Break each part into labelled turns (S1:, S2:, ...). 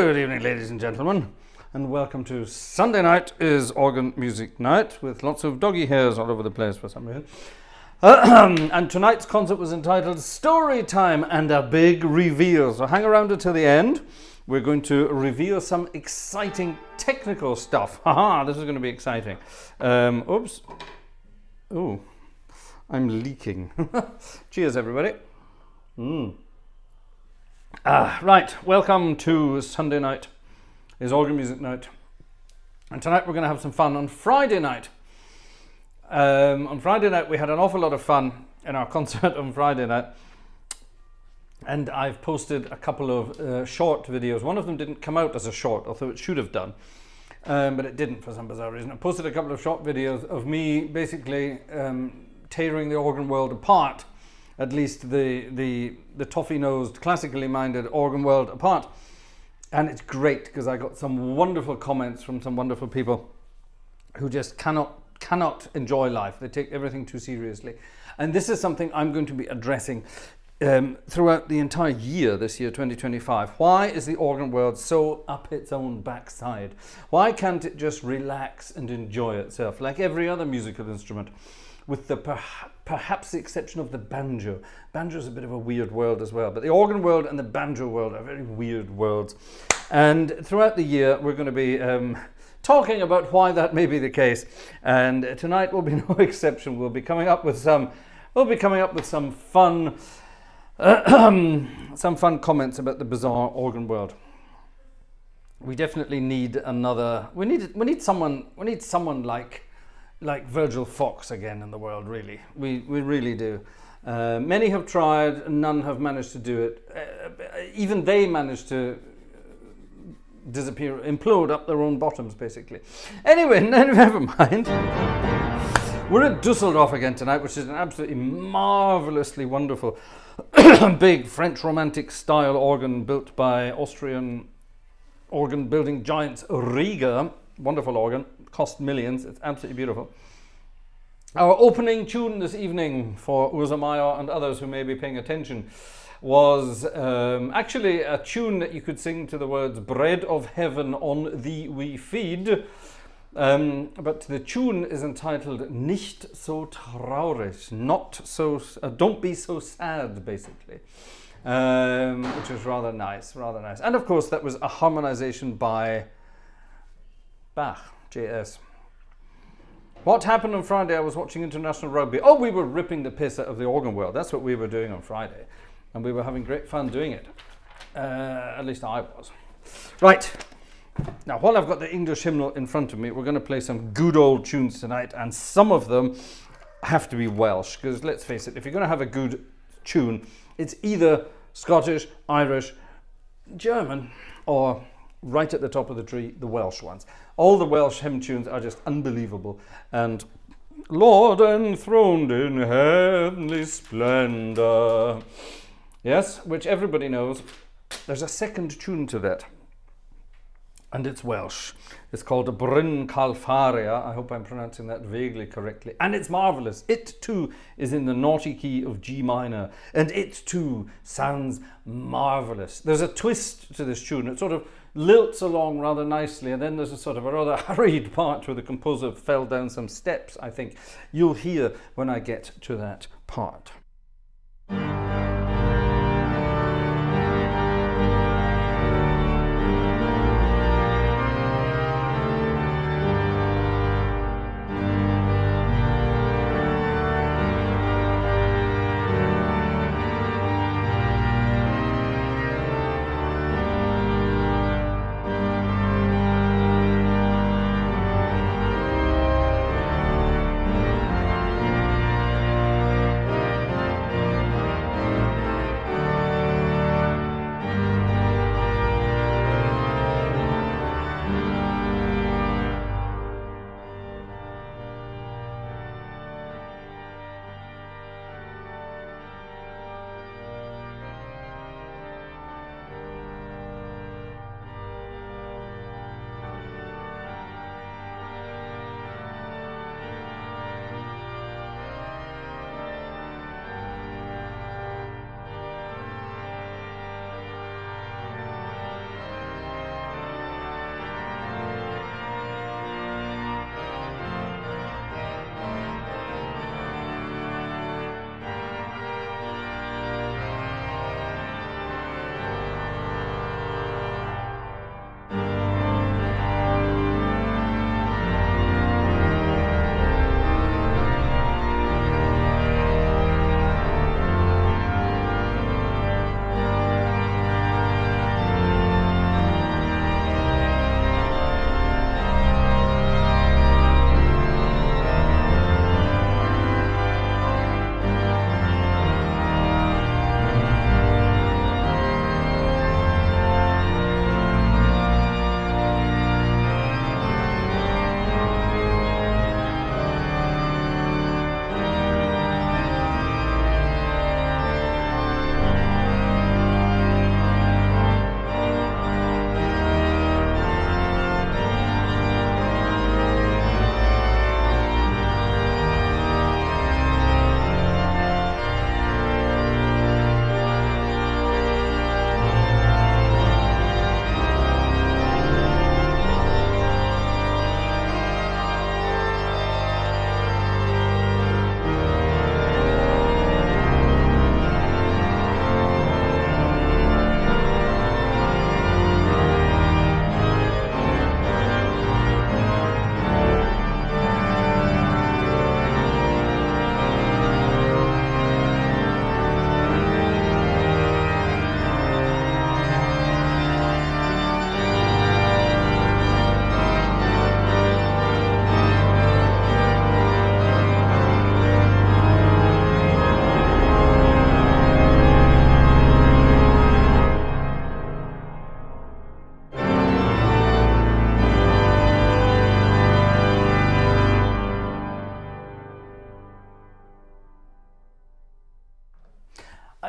S1: Good evening, ladies and gentlemen, and welcome to Sunday night is organ music night with lots of doggy hairs all over the place for some reason. And tonight's concert was entitled Storytime and a Big Reveal. So hang around until the end. We're going to reveal some exciting technical stuff. Haha, this is going to be exciting. Oops. Oh, I'm leaking. Cheers, everybody. Right, welcome to Sunday night is organ music night. And tonight we're going to have some fun on Friday night. On Friday night we had an awful lot of fun in our concert on Friday night. And I've posted a couple of short videos. One of them didn't come out as a short, although it should have done. But it didn't for some bizarre reason. I posted a couple of short videos of me basically tearing the organ world apart. At least the toffee-nosed, classically minded organ world apart. And it's great because I got some wonderful comments from some wonderful people who just cannot enjoy life. They take everything too seriously. And this is something I'm going to be addressing throughout the entire year, this year, 2025. Why is the organ world so up its own backside? Why can't it just relax and enjoy itself like every other musical instrument? With the perhaps the exception of the banjo. Banjo's a bit of a weird world as well, but the organ world and the banjo world are very weird worlds. And throughout the year, we're going to be talking about why that may be the case. And tonight will be no exception. We'll be coming up with some fun, some fun comments about the bizarre organ world. We definitely need another. We need someone like Virgil Fox again in the world, really. We really do. Many have tried, none have managed to do it. Even they managed to disappear, implode up their own bottoms, basically. Anyway, never mind. We're at Dusseldorf again tonight, which is an absolutely marvelously wonderful big French Romantic style organ built by Austrian organ building giants Rieger. Wonderful organ. Cost millions. It's absolutely beautiful. Our opening tune this evening for Ursa Meyer and others who may be paying attention was actually a tune that you could sing to the words "Bread of heaven on thee we feed," but the tune is entitled "Nicht so traurig," not so, don't be so sad, basically, which is rather nice. And of course that was a harmonization by Bach. JS. What happened on Friday? I was watching international rugby. Oh, we were ripping the piss out of the organ world. That's what we were doing on Friday. And we were having great fun doing it. At least I was. Right. Now, while I've got the English hymnal in front of me, we're going to play some good old tunes tonight. And some of them have to be Welsh. Because let's face it, if you're going to have a good tune, it's either Scottish, Irish, German, or right at the top of the tree, the Welsh ones. All the Welsh hymn tunes are just unbelievable. And Lord enthroned in heavenly splendor. Yes, which everybody knows. There's a second tune to that. And it's Welsh. It's called Bryn Calfaria. I hope I'm pronouncing that vaguely correctly. And it's marvelous. It too is in the naughty key of G minor. And it too sounds marvelous. There's a twist to this tune. It sort of lilts along rather nicely. And then there's a sort of a rather hurried part where the composer fell down some steps, I think. You'll hear when I get to that part.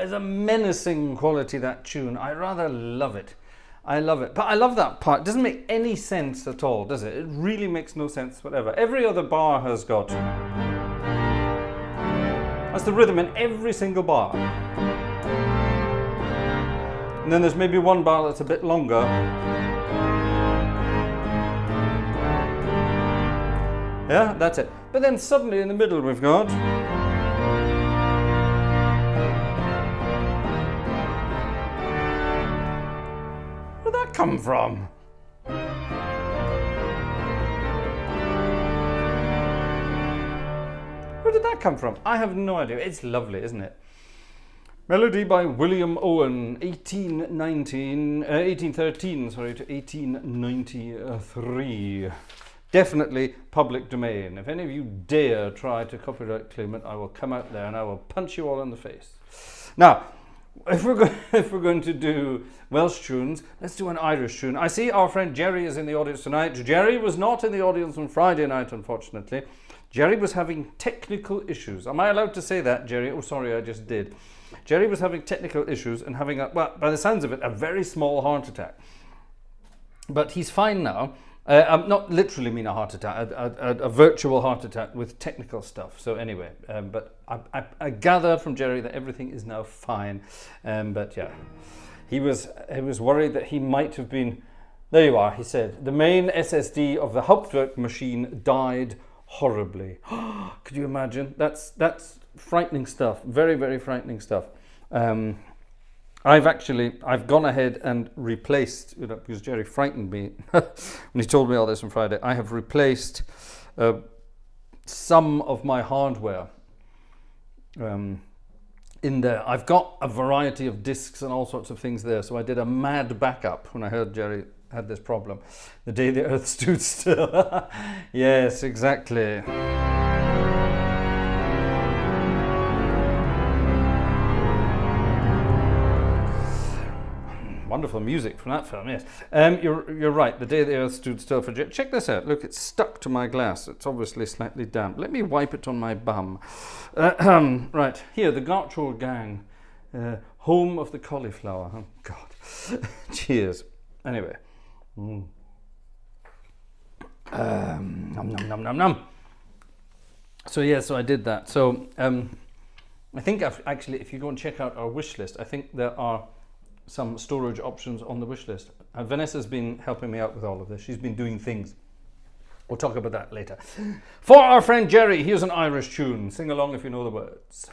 S1: is a menacing quality, that tune. I rather love it. I love it. But I love that part. It doesn't make any sense at all, does it? It really makes no sense whatever. Every other bar has got... That's the rhythm in every single bar. And then there's maybe one bar that's a bit longer. Yeah, that's it. But then suddenly in the middle we've got... Where'd that come from? Where did that come from? I have no idea. It's lovely, isn't it? Melody by William Owen, 1813 to 1893. Definitely public domain. If any of you dare try to copyright claim it, I will come out there and I will punch you all in the face. Now, if we're going to do Welsh tunes, let's do an Irish tune. I see our friend Jerry is in the audience tonight. Jerry was not in the audience on Friday night, unfortunately. Jerry was having technical issues. Am I allowed to say that, Jerry? Oh, sorry, I just did. Jerry was having technical issues and having, well, by the sounds of it, a very small heart attack. But he's fine now. I'm not literally mean a heart attack, a virtual heart attack with technical stuff. So anyway, but I gather from Jerry that everything is now fine. But yeah, he was worried that he might have been. There you are. He said the main SSD of the Hauptwerk machine died horribly. Could you imagine? That's frightening stuff. Very, very frightening stuff. I've gone ahead and replaced, because Jerry frightened me when he told me all this on Friday. I have replaced some of my hardware in there. I've got a variety of discs and all sorts of things there. So I did a mad backup when I heard Jerry had this problem. The day the earth stood still. Yes, exactly. Wonderful music from that film, yes. You're right, the day the earth stood still for... Check this out. Look, it's stuck to my glass. It's obviously slightly damp. Let me wipe it on my bum. Right, here, the Gartshore gang. Home of the cauliflower. Oh, God. Cheers. Anyway. Nom, nom, nom, nom, nom. So, yeah, so I did that. So, I think actually, if you go and check out our wish list, I think there are some storage options on the wish list. Vanessa's been helping me out with all of this. She's been doing things. We'll talk about that later. For our friend Jerry, here's an Irish tune. Sing along if you know the words.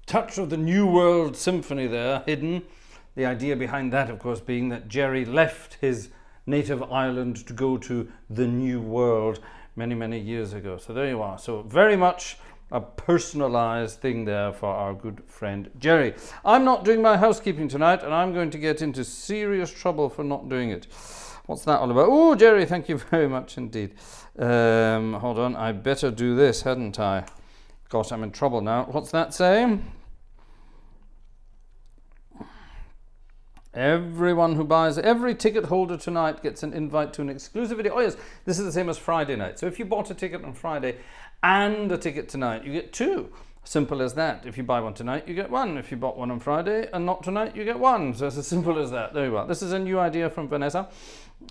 S1: touch of the New World Symphony there hidden. The idea behind that, of course, being that Jerry left his native island to go to the New World many, many years ago. So there you are. So very much a personalized thing there for our good friend Jerry. I'm not doing my housekeeping tonight, and I'm going to get into serious trouble for not doing it. What's that all about? Oh, Jerry, thank you very much indeed. Hold on, I better do this, hadn't I? Gosh, I'm in trouble now. What's that saying? Everyone who buys, every ticket holder tonight gets an invite to an exclusive video. Oh yes, this is the same as Friday night. So if you bought a ticket on Friday and a ticket tonight, you get two. Simple as that. If you buy one tonight, you get one. If you bought one on Friday and not tonight, you get one. So it's as simple as that. There you are. This is a new idea from Vanessa.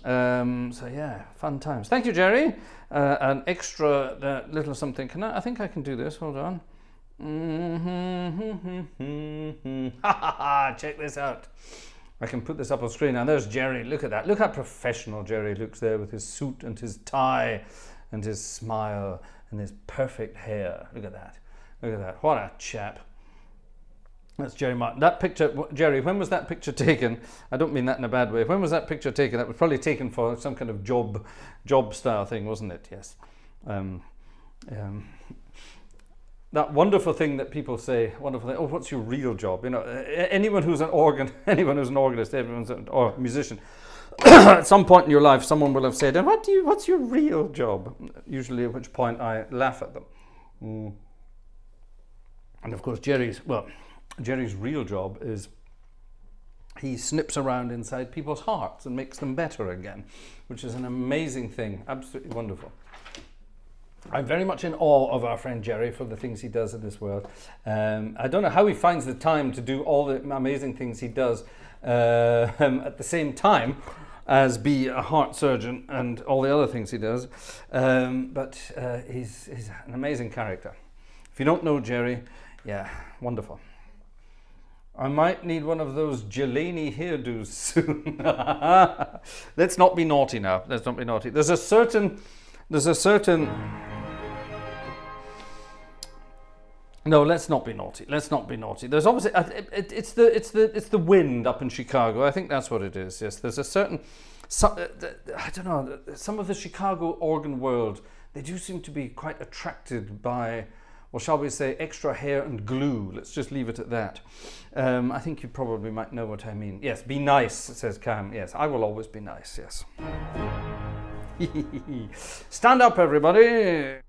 S1: So yeah, fun times. Thank you, Jerry. An extra little something. I think I can do this. Hold on. Check this out. I can put this up on screen. And there's Jerry. Look at that. Look how professional Jerry looks there with his suit and his tie and his smile and his perfect hair. Look at that. Look at that. What a chap. That's Jerry Martin. That picture, Jerry, when was that picture taken? I don't mean that in a bad way. When was that picture taken? That was probably taken for some kind of job style thing, wasn't it? Yes. That wonderful thing that people say, wonderful thing, oh, what's your real job? You know, anyone who's an organist, or a musician, at some point in your life, someone will have said, and what's your real job? Usually at which point I laugh at them. And of course, Jerry's real job is he snips around inside people's hearts and makes them better again, which is an amazing thing, absolutely wonderful. I'm very much in awe of our friend Jerry for the things he does in this world. I don't know how he finds the time to do all the amazing things he does at the same time as be a heart surgeon and all the other things he does. But he's an amazing character. If you don't know Jerry, yeah, wonderful. I might need one of those Jelani hairdos soon. Let's not be naughty now. Let's not be naughty. There's a certain. No, let's not be naughty. Let's not be naughty. There's obviously it's the wind up in Chicago. I think that's what it is. Yes, there's a certain. I don't know. Some of the Chicago organ world, they do seem to be quite attracted by, or shall we say, extra hair and glue. Let's just leave it at that. I think you probably might know what I mean. Yes, be nice, says Cam. Yes, I will always be nice, yes. Stand up, everybody.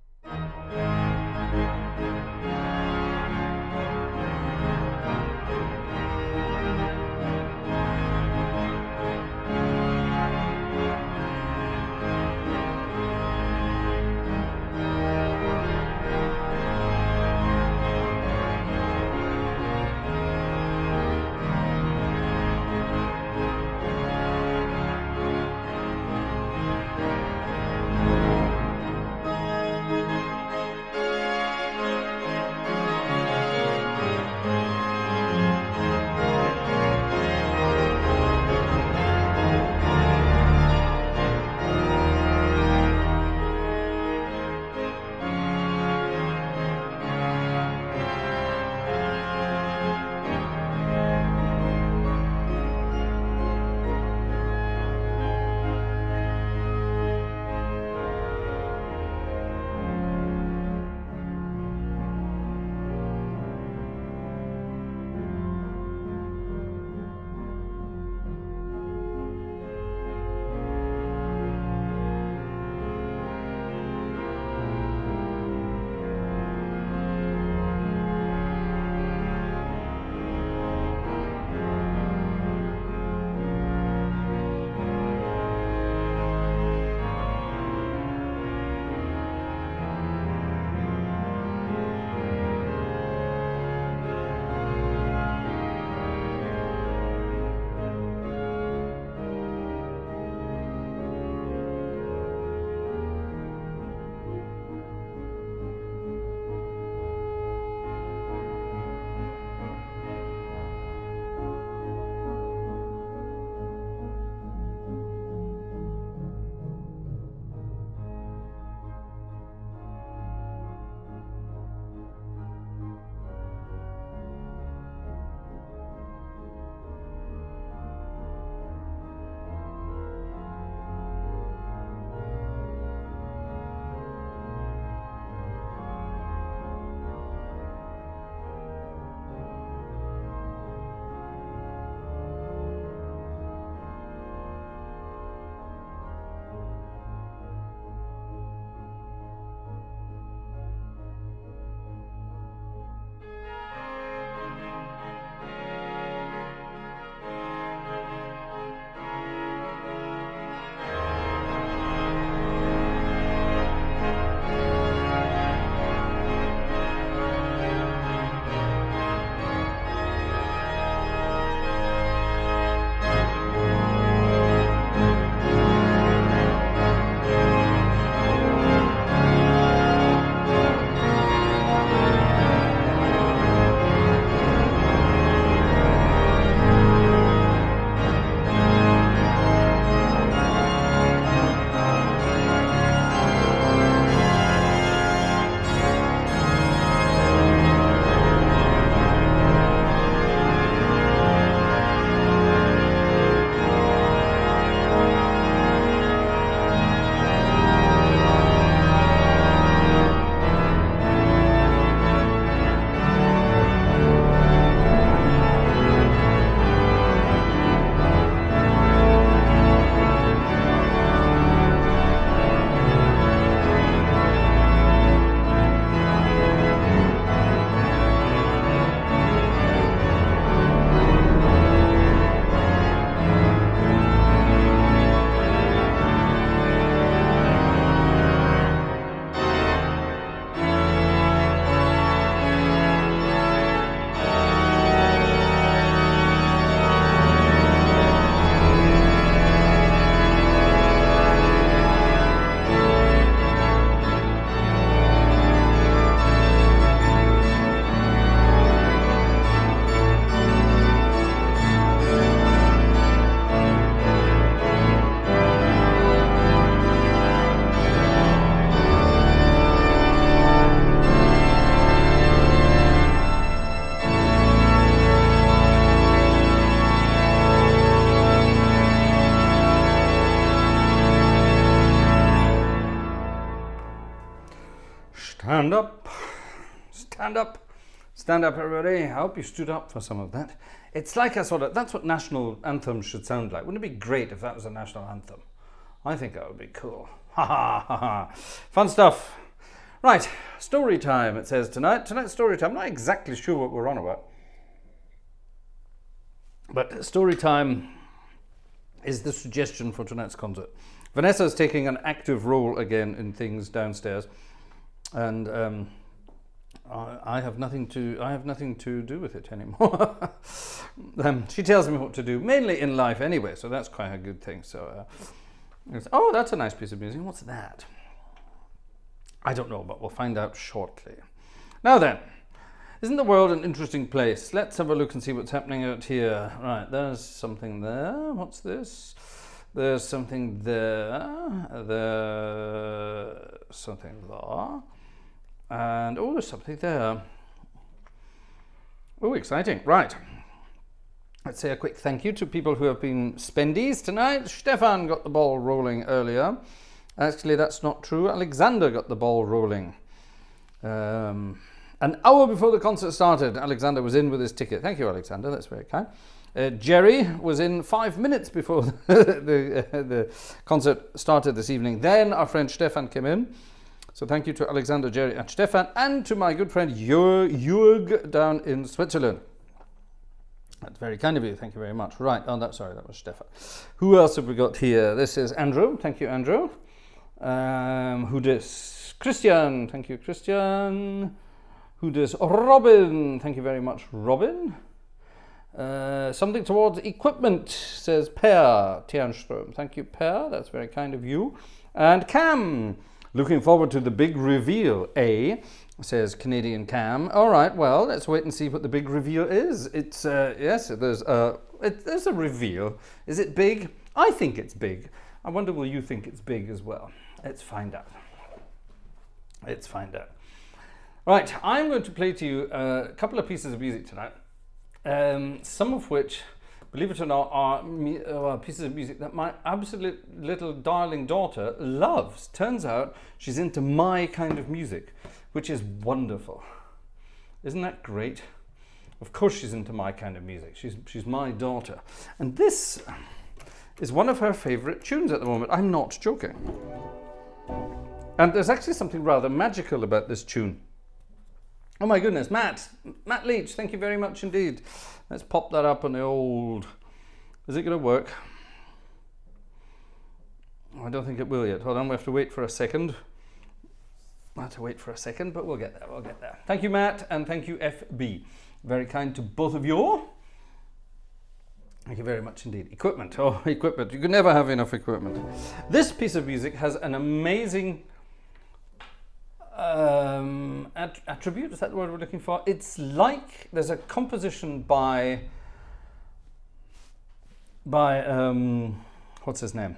S1: Stand up. Stand up. Stand up, everybody. I hope you stood up for some of that. It's like a sort of, that's what national anthems should sound like. Wouldn't it be great if that was a national anthem? I think that would be cool. Ha ha ha ha. Fun stuff. Right, story time, it says tonight. Tonight's story time. I'm not exactly sure what we're on about. But story time is the suggestion for tonight's concert. Vanessa's taking an active role again in things downstairs. And I have nothing to do with it anymore. She tells me what to do, mainly in life anyway, so that's quite a good thing. So, oh, that's a nice piece of music. What's that? I don't know, but we'll find out shortly. Now then, isn't the world an interesting place? Let's have a look and see what's happening out here. Right, there's something there. What's this? There's something there. There's something there. And oh, there's something there. Oh, exciting. Right. Let's say a quick thank you to people who have been spendies tonight. Stefan got the ball rolling earlier. Actually, that's not true. Alexander got the ball rolling. An hour before the concert started, Alexander was in with his ticket. Thank you, Alexander. That's very kind. Jerry was in 5 minutes before the concert started this evening. Then our friend Stefan came in. So thank you to Alexander, Jerry and Stefan, and to my good friend Jörg down in Switzerland. That's very kind of you. Thank you very much. Right. Oh, that was Stefan. Who else have we got here? This is Andrew. Thank you, Andrew. Who this? Christian. Thank you, Christian. Who this? Robin. Thank you very much, Robin. Something towards equipment, says Per Tiernström. Thank you, Per. That's very kind of you. And Cam. Looking forward to the big reveal, says Canadian Cam. All right, well, let's wait and see what the big reveal is. It's, yes, there's a reveal. Is it big? I think it's big. I wonder, will you think it's big as well? Let's find out. Let's find out. Right, I'm going to play to you a couple of pieces of music tonight, some of which, believe it or not, are pieces of music that my absolute little darling daughter loves. Turns out she's into my kind of music, which is wonderful. Isn't that great? Of course she's into my kind of music. She's my daughter. And this is one of her favourite tunes at the moment. I'm not joking. And there's actually something rather magical about this tune. Oh my goodness, Matt Leach, thank you very much indeed. Let's pop that up on the old... Is it going to work? I don't think it will yet. Hold on, we have to wait for a second. I have to wait for a second, but we'll get there, we'll get there. Thank you, Matt, and thank you, FB. Very kind to both of you. Thank you very much indeed. Equipment, oh, equipment. You can never have enough equipment. This piece of music has an amazing... attribute, is that the word we're looking for? It's like there's a composition by what's his name?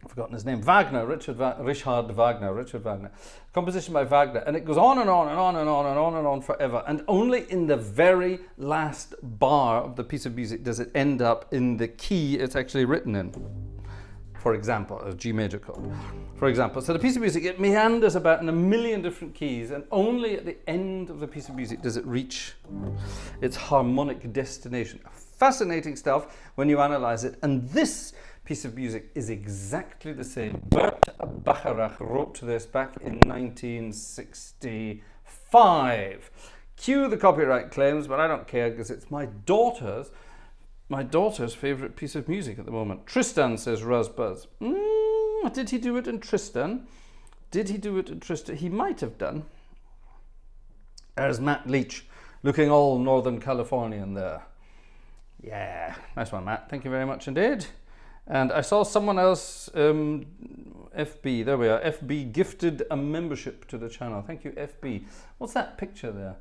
S1: I've forgotten his name. Richard Wagner. Composition by Wagner, and it goes on and on and on and on and on and on forever. And only in the very last bar of the piece of music does it end up in the key it's actually written in. For example, a G major chord. For example, so the piece of music, it meanders about in a million different keys, and only at the end of the piece of music does it reach its harmonic destination. Fascinating stuff when you analyze it, and this piece of music is exactly the same. Bert Bacharach wrote this back in 1965. Cue the copyright claims, but I don't care because it's my daughter's favourite piece of music at the moment. Tristan, says Ruzbuzz. Did he do it in Tristan? Did he do it in Tristan? He might have done. There's Matt Leach, looking all Northern Californian there. Yeah, nice one, Matt. Thank you very much indeed. And I saw someone else, FB, there we are. FB gifted a membership to the channel. Thank you, FB. What's that picture there?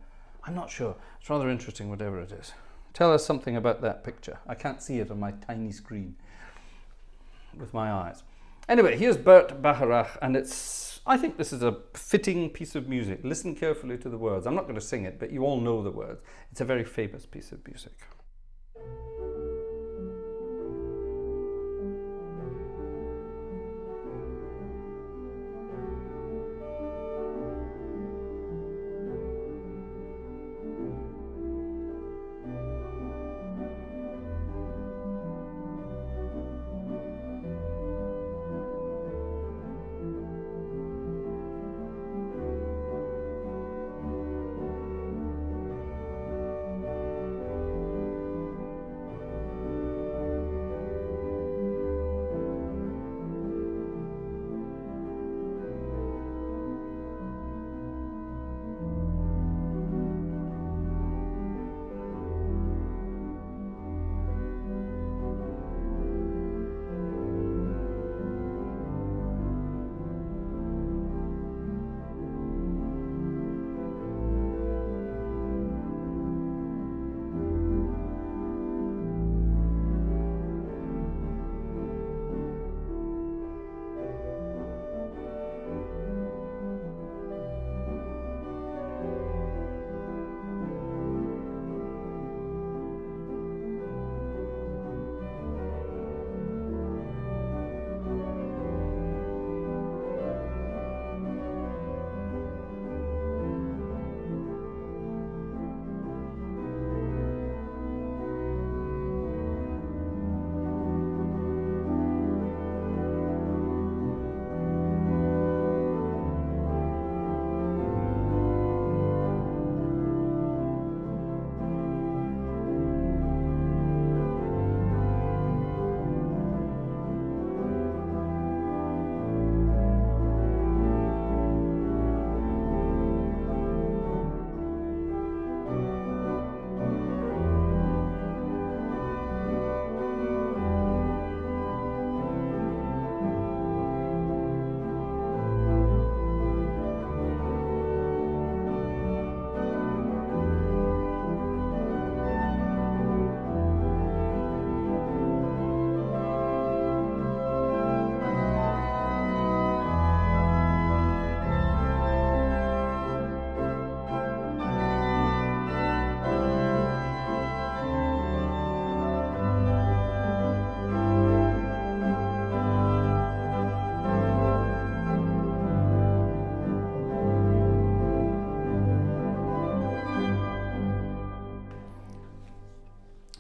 S1: I'm not sure. It's rather interesting, whatever it is. Tell us something about that picture. I can't see it on my tiny screen with my eyes. Anyway, here's Bert Bacharach, and I think this is a fitting piece of music. Listen carefully to the words. I'm not going to sing it, but you all know the words. It's a very famous piece of music.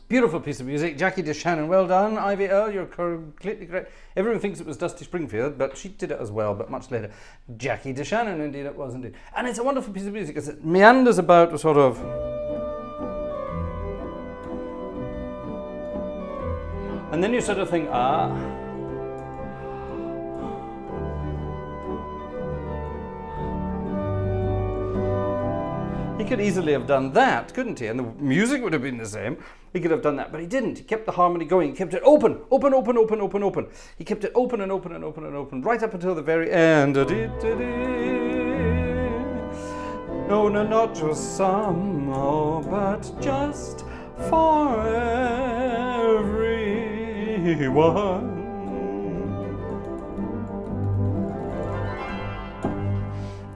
S1: Beautiful piece of music. Jackie DeShannon, well done. Ivy Earle, you're completely correct. Everyone thinks it was Dusty Springfield, but she did it as well, but much later. Jackie DeShannon, indeed it was, indeed. And it's a wonderful piece of music because it meanders about a sort of... And then you sort of think, He could easily have done that, couldn't he? And the music would have been the same. He could have done that, but he didn't. He kept the harmony going. He kept it open, open, open, open, open, open. He kept it open and open and open and open, right up until the very end. No, no, not just some, oh, but just for everyone.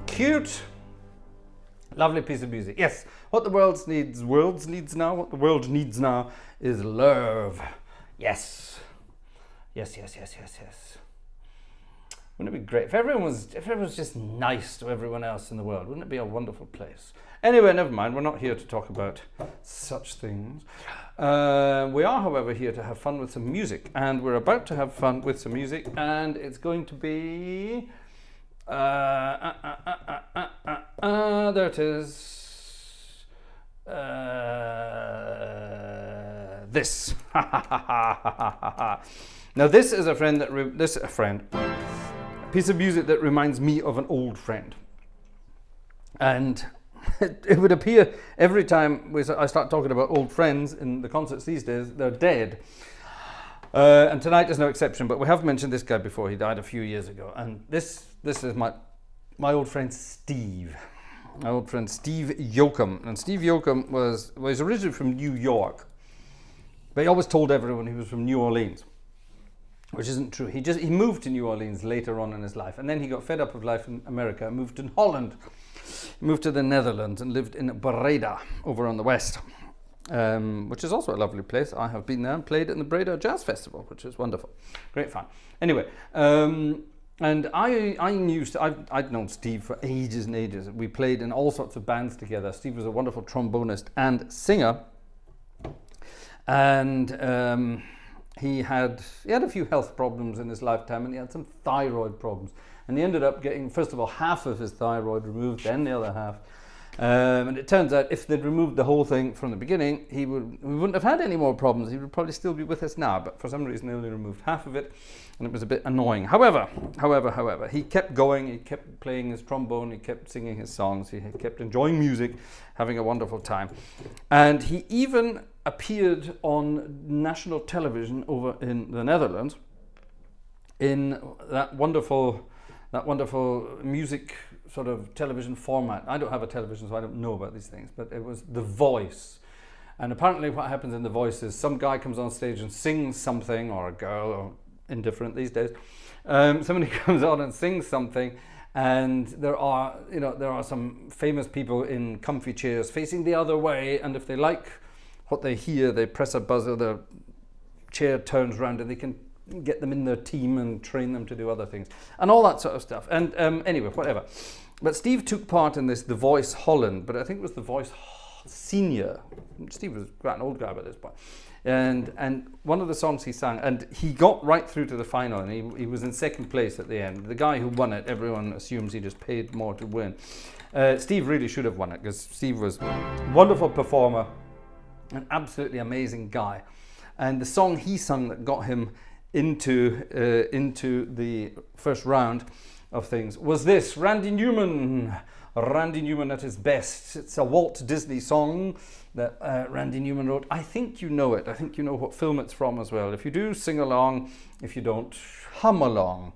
S1: Cute. Lovely piece of music. Yes, what the world needs now. What the world needs now is love. Yes. Yes, yes, yes, yes, yes. Wouldn't it be great if everyone was just nice to everyone else in the world? Wouldn't it be a wonderful place? Anyway, never mind. We're not here to talk about such things. We are, however, here to have fun with some music, and we're about to have fun with some music, and it's going to be. There it is. This. Now this is a friend that a piece of music that reminds me of an old friend, and it would appear every time I start talking about old friends in the concerts these days, they're dead. And tonight is no exception, but we have mentioned this guy before. He died a few years ago, and this is my old friend Steve. My old friend Steve Yoakum. And Steve Yoakum was originally from New York, but he always told everyone he was from New Orleans, which isn't true. He moved to New Orleans later on in his life, and then he got fed up of life in America and moved to Holland. He moved to the Netherlands and lived in Breda over on the west. Which is also a lovely place. I have been there and played in the Breda Jazz Festival, which is wonderful. Great fun. Anyway, and I'd known Steve for ages and ages. We played in all sorts of bands together. Steve was a wonderful trombonist and singer. And he had a few health problems in his lifetime, and he had some thyroid problems. And he ended up getting, first of all, half of his thyroid removed, then the other half. And it turns out if they'd removed the whole thing from the beginning, we wouldn't have had any more problems. He would probably still be with us now, but for some reason they only removed half of it, and it was a bit annoying. However, he kept going, he kept playing his trombone, he kept singing his songs, he kept enjoying music, having a wonderful time. And he even appeared on national television over in the Netherlands in that wonderful music sort of television format. I don't have a television, so I don't know about these things, but it was The Voice. And apparently what happens in The Voice is some guy comes on stage and sings something, or a girl, or indifferent these days. Somebody comes on and sings something, and there are some famous people in comfy chairs facing the other way, and if they like what they hear, they press a buzzer, the chair turns around, and they can get them in their team and train them to do other things and all that sort of stuff. And anyway, whatever. But Steve took part in this The Voice Holland, but I think it was The Voice Senior. Steve was quite an old guy by this point. And one of the songs he sang, and he got right through to the final, and he was in second place at the end. The guy who won it, everyone assumes he just paid more to win. Steve really should have won it, because Steve was a wonderful performer, an absolutely amazing guy. And the song he sung that got him into the first round of things was this, Randy Newman at his best. It's a Walt Disney song that Randy Newman wrote. I think you know it. I think you know what film it's from as well. If you do, sing along. If you don't, hum along.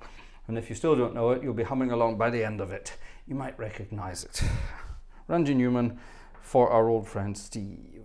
S1: And if you still don't know it, you'll be humming along by the end of it. You might recognize it. Randy Newman for our old friend Steve.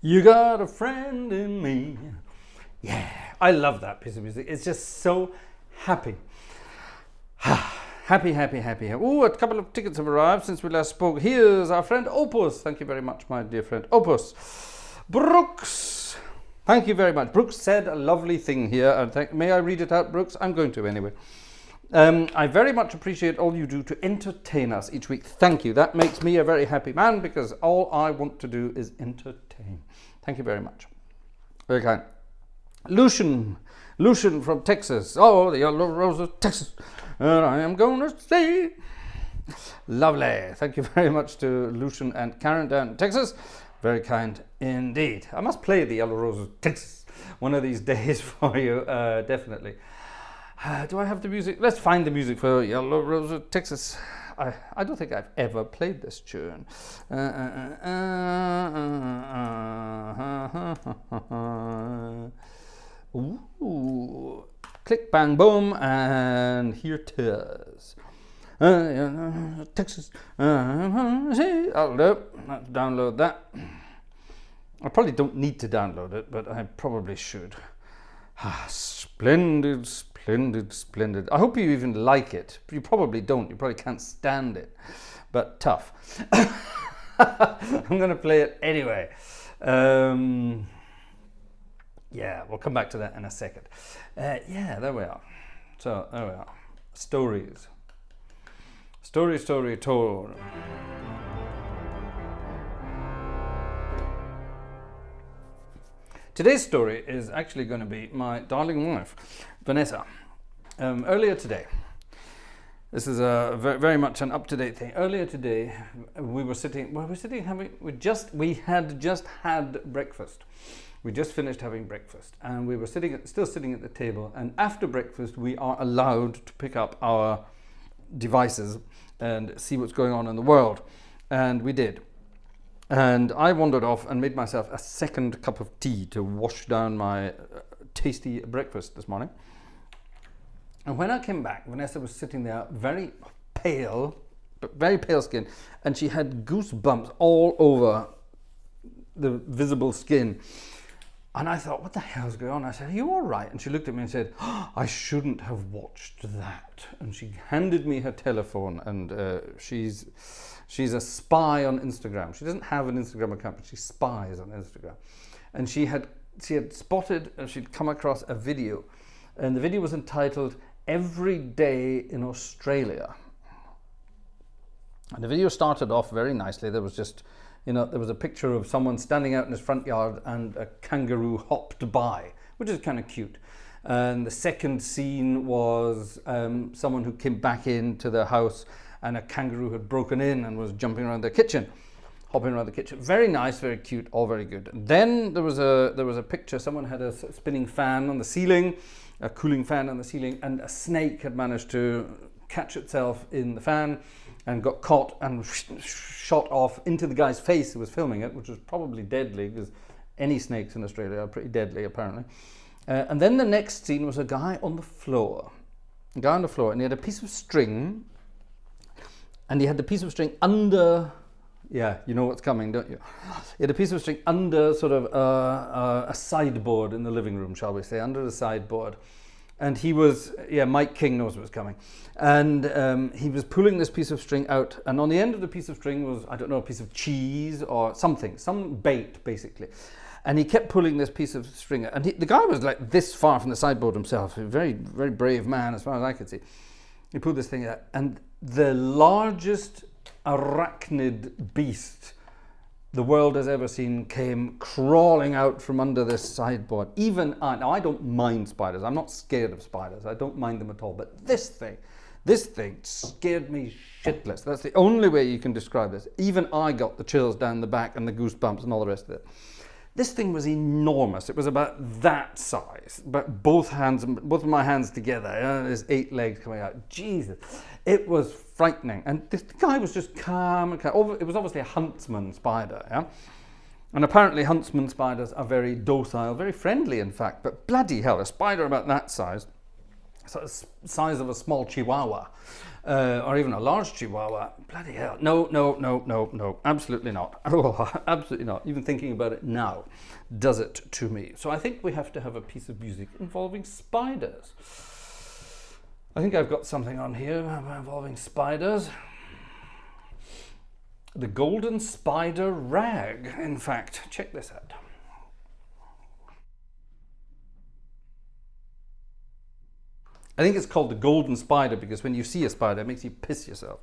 S1: You got a friend in me. Yeah, I love that piece of music. It's just so happy. Happy, happy, happy. Oh, a couple of tickets have arrived since we last spoke. Here's our friend Opus. Thank you very much, my dear friend Opus. Brooks. Thank you very much. Brooks said a lovely thing here. And may I read it out, Brooks? I'm going to anyway. I very much appreciate all you do to entertain us each week. Thank you. That makes me a very happy man because all I want to do is entertain. Thank you very much. Very kind. Lucian from Texas. Oh, the Yellow Rose of Texas. And I am going to stay. Lovely. Thank you very much to Lucian and Karen down in Texas. Very kind indeed. I must play the Yellow Rose of Texas one of these days for you, definitely. Do I have the music? Let's find the music for Yellow Rose of Texas. I don't think I've ever played this tune. Ooh. Click, bang, boom, and here it is. Texas. I'll download that. I probably don't need to download it, but I probably should. Splendid, splendid, splendid. I hope you even like it. You probably don't. You probably can't stand it. But tough. I'm going to play it anyway. Yeah, we'll come back to that in a second. Yeah, there we are. So, there we are. Stories. Story told. Today's story is actually going to be my darling wife, Vanessa. Earlier today, this is a very much an up-to-date thing. Earlier today, we had just had breakfast. We just finished having breakfast, and we were still sitting at the table. And after breakfast, we are allowed to pick up our devices and see what's going on in the world, and we did. And I wandered off and made myself a second cup of tea to wash down my tasty breakfast this morning. And when I came back, Vanessa was sitting there, very pale skin, and she had goosebumps all over the visible skin. And I thought, what the hell's going on? I said, are you all right? And she looked at me and said, oh, I shouldn't have watched that. And she handed me her telephone, and she's a spy on Instagram. She doesn't have an Instagram account, but she spies on Instagram. And she had spotted, she'd come across a video, and the video was entitled Every Day in Australia. And the video started off very nicely. There was just, there was a picture of someone standing out in his front yard and a kangaroo hopped by, which is kind of cute. And the second scene was someone who came back into their house and a kangaroo had broken in and was jumping around their kitchen, hopping around the kitchen. Very nice, very cute, all very good. Then there was a picture. Someone had a spinning fan on the ceiling, a cooling fan on the ceiling, and a snake had managed to catch itself in the fan and got caught and shot off into the guy's face who was filming it, which was probably deadly because any snakes in Australia are pretty deadly apparently. And then the next scene was a guy on the floor. A guy on the floor, and he had a piece of string, and he had the piece of string under, yeah, you know what's coming, don't you? He had a piece of string under sort of a sideboard in the living room, shall we say, under the sideboard. And he was, Mike King knows what's coming. And he was pulling this piece of string out, and on the end of the piece of string was, I don't know, a piece of cheese or something, some bait basically. And he kept pulling this piece of string out. And the guy was like this far from the sideboard himself, a very, very brave man as far as I could see. He pulled this thing out, and the largest arachnid beast the world has ever seen came crawling out from under this sideboard. Even now I don't mind spiders. I'm not scared of spiders. I don't mind them at all. But this thing scared me shitless. That's the only way you can describe this. Even I got the chills down the back and the goosebumps and all the rest of it. This thing was enormous. It was about that size, but both of my hands together, there's 8 legs coming out. Jesus, it was frightening. And this guy was just calm and calm. It was obviously a huntsman spider, yeah? And apparently huntsman spiders are very docile, very friendly in fact, but bloody hell, a spider about that size size of a small chihuahua, or even a large chihuahua. Bloody hell. No, no, no, no, no. Absolutely not. Oh, absolutely not. Even thinking about it now does it to me. So I think we have to have a piece of music involving spiders. I think I've got something on here involving spiders. The Golden Spider Rag, in fact. Check this out. I think it's called the Golden Spider because when you see a spider, it makes you piss yourself.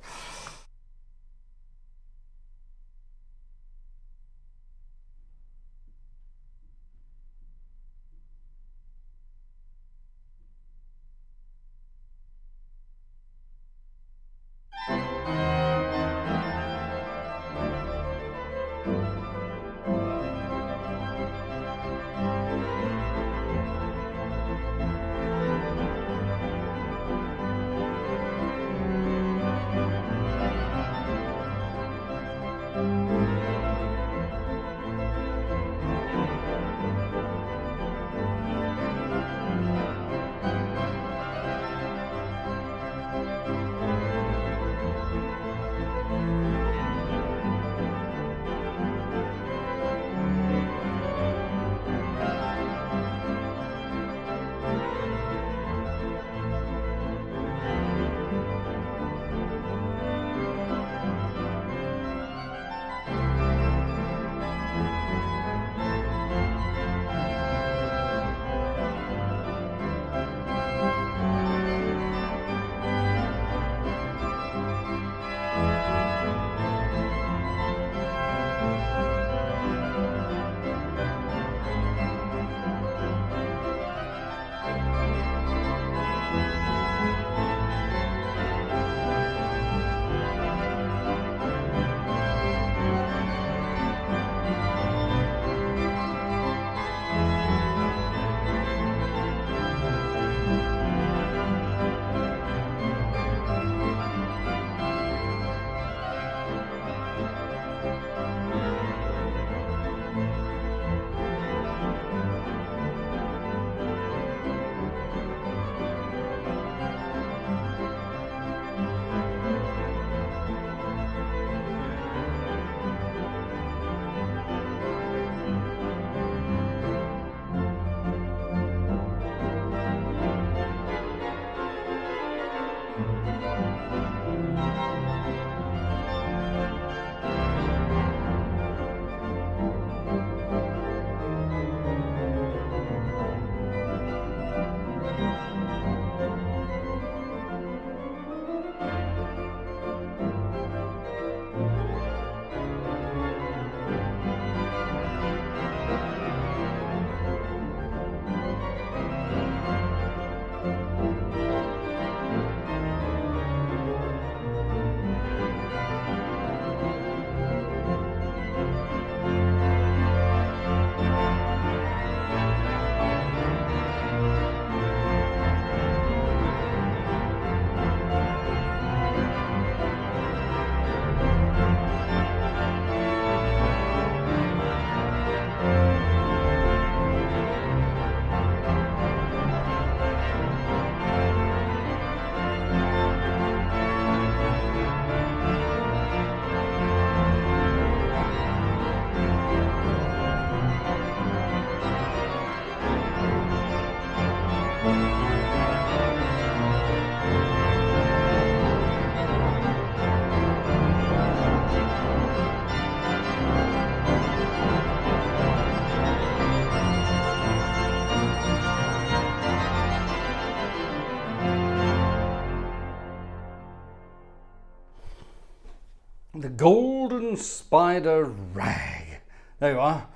S1: The Golden Spider Rag. There you are.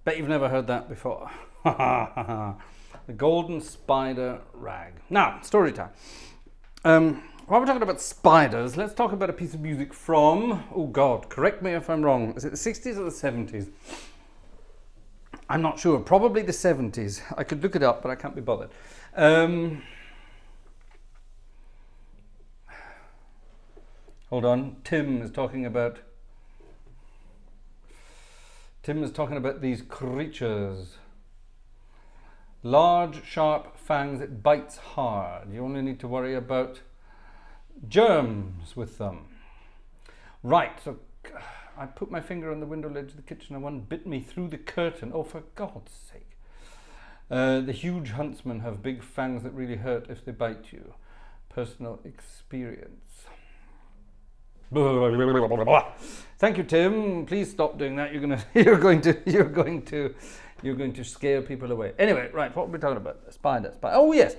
S1: Bet you've never heard that before. The Golden Spider Rag. Now, story time. While we're talking about spiders, let's talk about a piece of music from, oh God, correct me if I'm wrong, is it the 60s or the 70s? I'm not sure, probably the 70s. I could look it up, but I can't be bothered. Hold on, Tim is talking about these creatures. Large, sharp fangs, it bites hard. You only need to worry about germs with them. Right, so I put my finger on the window ledge of the kitchen and one bit me through the curtain. Oh, for God's sake. The huge huntsmen have big fangs that really hurt if they bite you. Personal experience. Thank you, Tim. Please stop doing that. You're going to scare people away. Anyway, right, what were we talking about? Spider. Oh, yes.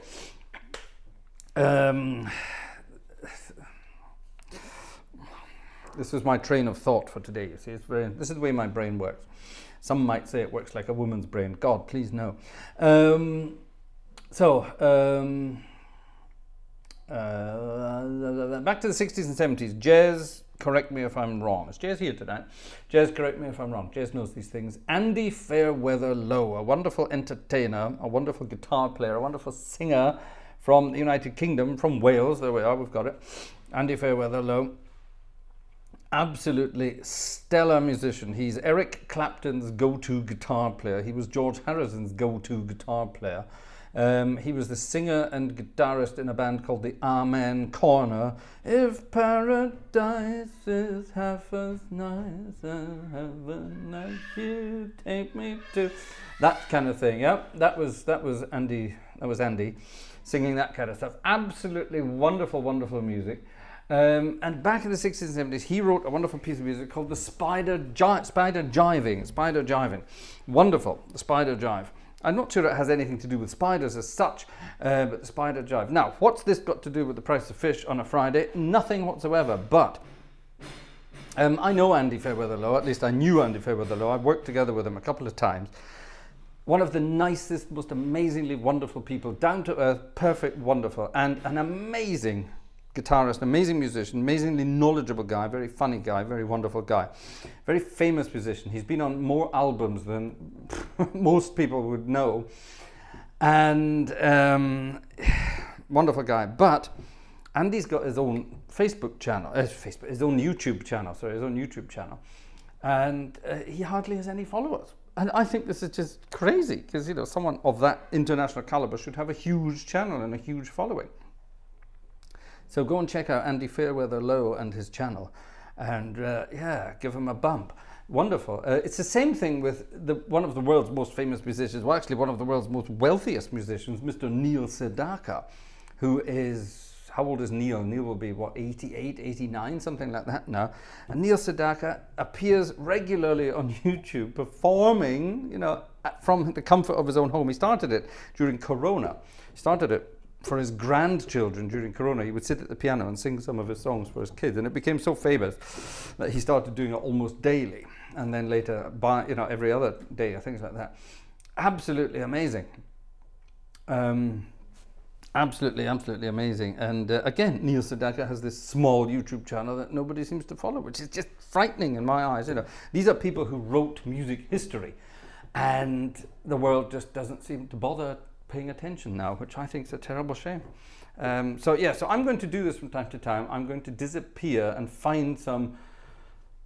S1: This is my train of thought for today. You see, this is the way my brain works. Some might say it works like a woman's brain. God, please no. Back to the 60s and 70s. Jez, correct me if I'm wrong. Is Jez here tonight? Jez, correct me if I'm wrong. Jez knows these things. Andy Fairweather Lowe, a wonderful entertainer, a wonderful guitar player, a wonderful singer from the United Kingdom, from Wales. There we are, we've got it. Andy Fairweather Lowe. Absolutely stellar musician. He's Eric Clapton's go-to guitar player. He was George Harrison's go-to guitar player. He was the singer and guitarist in a band called the Amen Corner. If paradise is half as nice as heaven as you take me to, that kind of thing. Yeah, that was Andy. That was Andy singing that kind of stuff. Absolutely wonderful, wonderful music. And back in the 60s and 70s, he wrote a wonderful piece of music called the Spider Jiving. Wonderful, the Spider Jive. I'm not sure it has anything to do with spiders as such, but the Spider Jive. Now, what's this got to do with the price of fish on a Friday? Nothing whatsoever, but I know Andy Fairweather Lowe, at least I knew Andy Fairweather Lowe. I've worked together with him a couple of times. One of the nicest, most amazingly wonderful people, down to earth, perfect, wonderful, and an amazing guitarist, amazing musician, amazingly knowledgeable guy, very funny guy, very wonderful guy, very famous musician. He's been on more albums than most people would know, and wonderful guy. But Andy's got his own Facebook channel, his own YouTube channel, and he hardly has any followers. And I think this is just crazy because, you know, someone of that international caliber should have a huge channel and a huge following. So go and check out Andy Fairweather Lowe and his channel, and yeah, give him a bump. Wonderful. It's the same thing with one of the world's most famous musicians, well, actually one of the world's most wealthiest musicians, Mr. Neil Sedaka, who is, how old is Neil? Neil will be, what, 88, 89, something like that now. And Neil Sedaka appears regularly on YouTube performing, you know, from the comfort of his own home. He started it during Corona. He started it for his grandchildren during Corona. He would sit at the piano and sing some of his songs for his kids, and it became so famous that he started doing it almost daily, and then later, every other day or things like that. Absolutely amazing. Absolutely amazing. And again, Neil Sedaka has this small YouTube channel that nobody seems to follow, which is just frightening in my eyes. You know, these are people who wrote music history, and the world just doesn't seem to bother paying attention now, which I think is a terrible shame. So I'm going to do this from time to time. I'm going to disappear and find some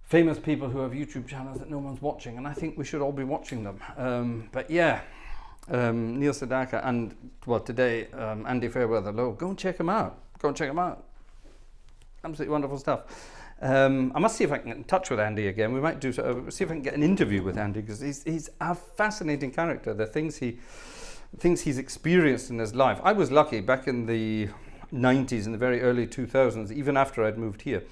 S1: famous people who have YouTube channels that no one's watching, and I think we should all be watching them. But yeah, Neil Sedaka and, well, today, Andy Fairweather Lowe. Go and check him out. Absolutely wonderful stuff. I must see if I can get in touch with Andy again. We might do so. See if I can get an interview with Andy, because he's a fascinating character. The things he's experienced in his life. I was lucky back in the 90s and the very early 2000s, even after I'd moved here.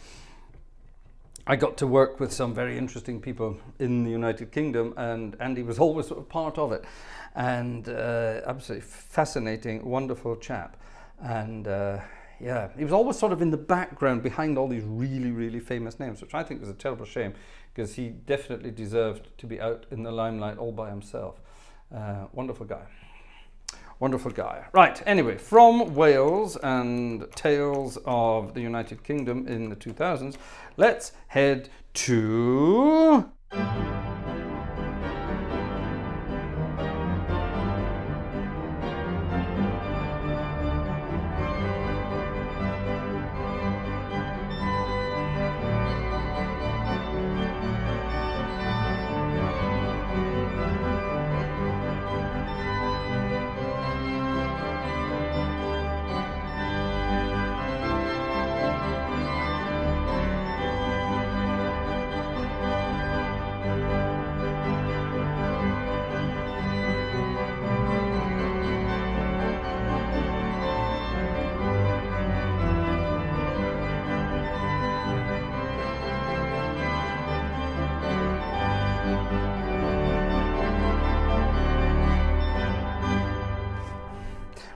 S1: I got to work with some very interesting people in the United Kingdom, and Andy was always sort of part of it. And absolutely fascinating, wonderful chap. And yeah, he was always sort of in the background behind all these really, really famous names, which I think is a terrible shame, because he definitely deserved to be out in the limelight all by himself. Wonderful guy. Wonderful guy. Right, anyway, from Wales and tales of the United Kingdom in the 2000s, let's head to...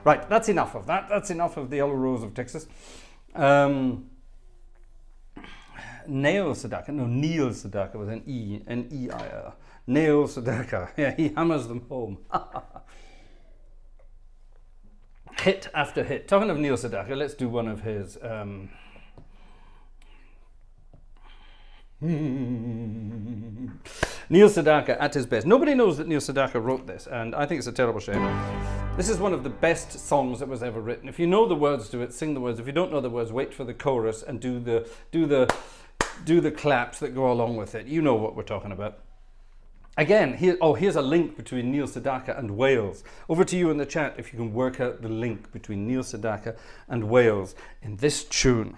S1: Right, that's enough of that. That's enough of the Yellow Rose of Texas. Neil Sedaka with an E, N-E-I-L. Neil Sedaka, yeah, he hammers them home. Hit after hit. Talking of Neil Sedaka, let's do one of his. Neil Sedaka at his best. Nobody knows that Neil Sedaka wrote this, and I think it's a terrible shame. This is one of the best songs that was ever written. If you know the words to it, sing the words. If you don't know the words, wait for the chorus and do the claps that go along with it. You know what we're talking about. Again, here's a link between Neil Sedaka and Wales. Over to you in the chat if you can work out the link between Neil Sedaka and Wales in this tune.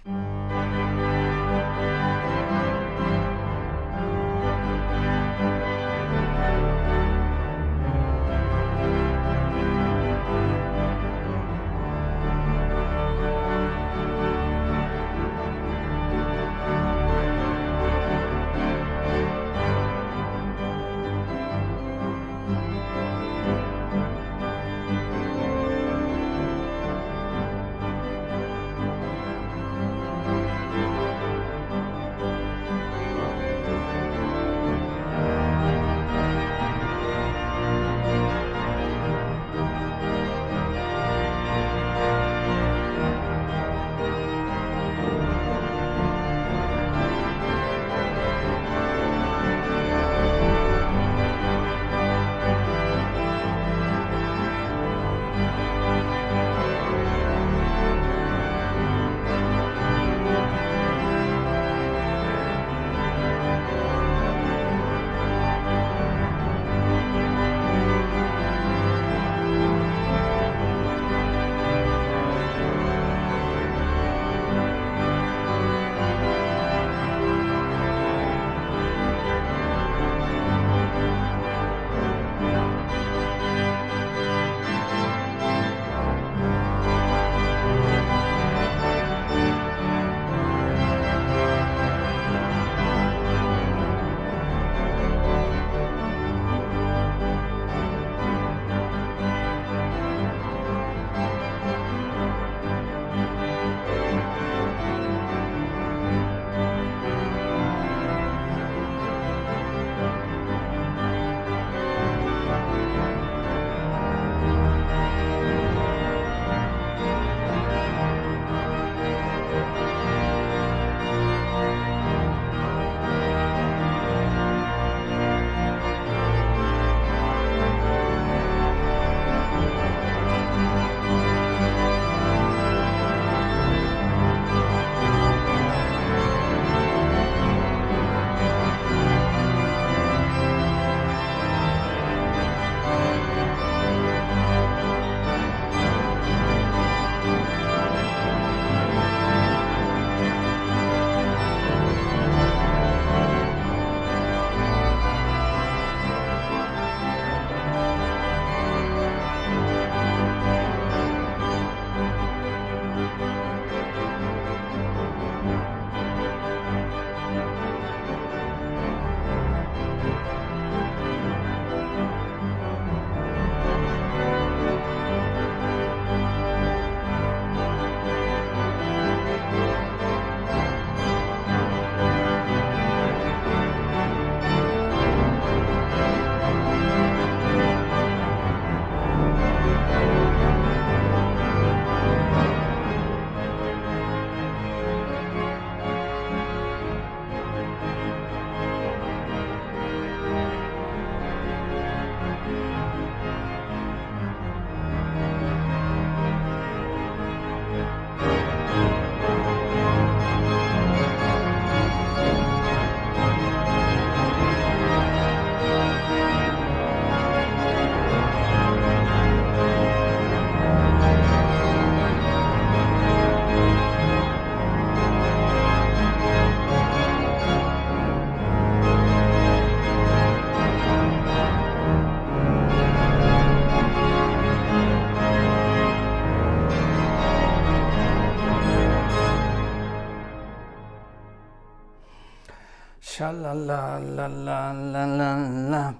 S1: Sha-la-la-la-la-la-la.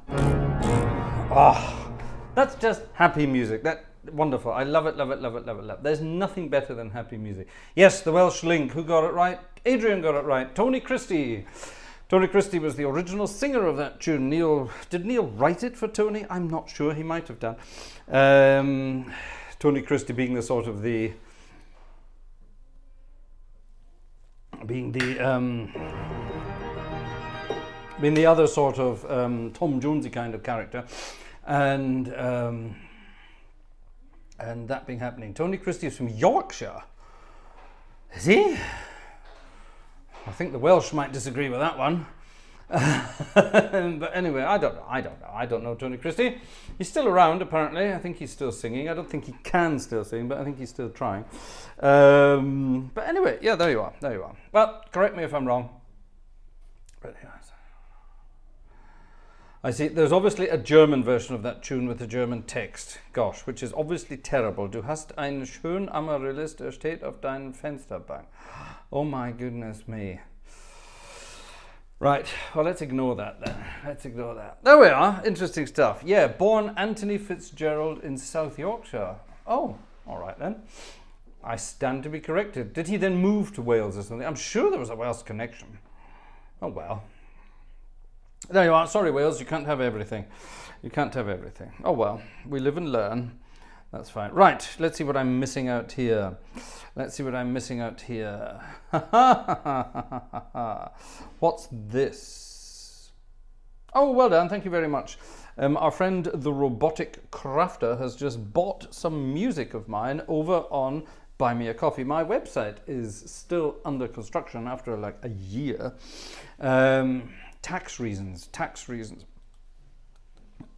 S1: Oh, that's just happy music. Wonderful. I love it, love it, love it, love it, love it. There's nothing better than happy music. Yes, the Welsh link. Who got it right? Adrian got it right. Tony Christie. Tony Christie was the original singer of that tune. Did Neil write it for Tony? I'm not sure. He might have done. Tony Christie being the sort of the being the other sort of Tom Jonesy kind of character, and that being happening. Tony Christie is from Yorkshire. Is he? I think the Welsh might disagree with that one. But anyway, I don't know Tony Christie. He's still around, apparently. I think he's still singing. I don't think he can still sing, but I think he's still trying. But anyway, yeah, there you are. There you are. Well, correct me if I'm wrong. But yeah. I see, there's obviously a German version of that tune with a German text. Gosh, which is obviously terrible. Du hast ein schön Amaryllis, der steht auf deinem Fensterbank. Oh my goodness me. Right, well, let's ignore that then. Let's ignore that. There we are, interesting stuff. Yeah, born Anthony Fitzgerald in South Yorkshire. Oh, all right then. I stand to be corrected. Did he then move to Wales or something? I'm sure there was a Welsh connection. Oh well. There you are. Sorry, Wales, you can't have everything. You can't have everything. Oh well, we live and learn. That's fine. Right, let's see what I'm missing out here. Let's see what I'm missing out here. What's this? Oh, well done. Thank you very much. Our friend, the Robotic Crafter, has just bought some music of mine over on Buy Me a Coffee. My website is still under construction after like a year. Tax reasons.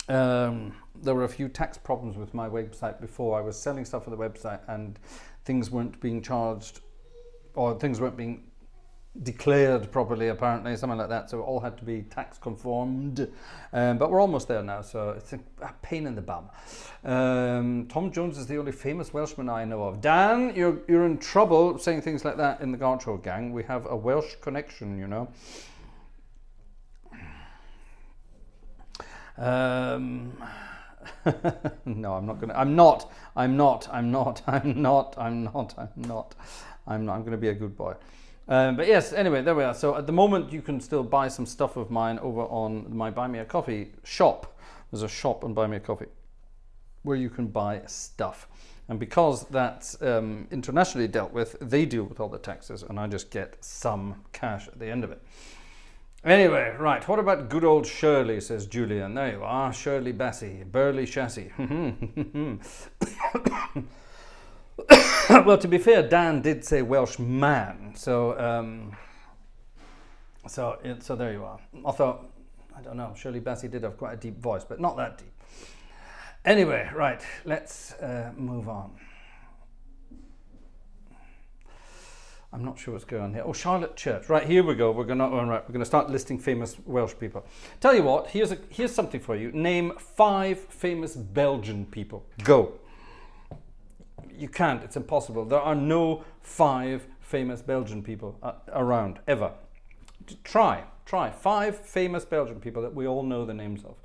S1: There were a few tax problems with my website before. I was selling stuff on the website and things weren't being charged, or things weren't being declared properly, apparently, something like that. So it all had to be tax conformed. But we're almost there now, so it's a pain in the bum. Tom Jones is the only famous Welshman I know of. Dan, you're in trouble saying things like that in the Gartshore gang. We have a Welsh connection, you know. No, I'm not gonna. I'm gonna be a good boy. But yes, anyway, there we are. So at the moment, you can still buy some stuff of mine over on my Buy Me a Coffee shop. There's a shop on Buy Me a Coffee where you can buy stuff. And because that's internationally dealt with, they deal with all the taxes, and I just get some cash at the end of it. Anyway, right, what about good old Shirley, says Julian. There you are, Shirley Bassey, Burley Chassis. Well, to be fair, Dan did say Welsh man, so there you are. Although, I don't know, Shirley Bassey did have quite a deep voice, but not that deep. Anyway, right, let's move on. I'm not sure what's going on here. Oh, Charlotte Church. Right, here we go. We're gonna start listing famous Welsh people. Tell you what, here's something for you. Name 5 famous Belgian people. Go. You can't. It's impossible. There are no 5 famous Belgian people around ever. Try 5 famous Belgian people that we all know the names of.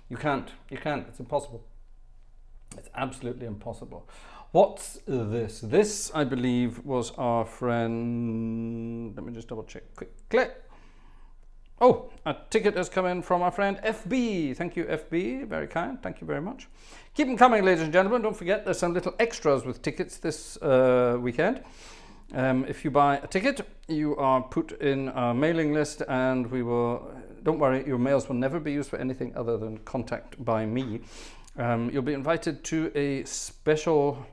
S1: You can't. It's impossible. It's absolutely impossible. What's this? This, I believe, was our friend. Let me just double check quickly. Oh, a ticket has come in from our friend FB. Thank you, FB. Very kind. Thank you very much. Keep them coming, ladies and gentlemen. Don't forget, there's some little extras with tickets this weekend. If you buy a ticket, you are put in a mailing list, and we will. Don't worry, your mails will never be used for anything other than contact by me. You'll be invited to a special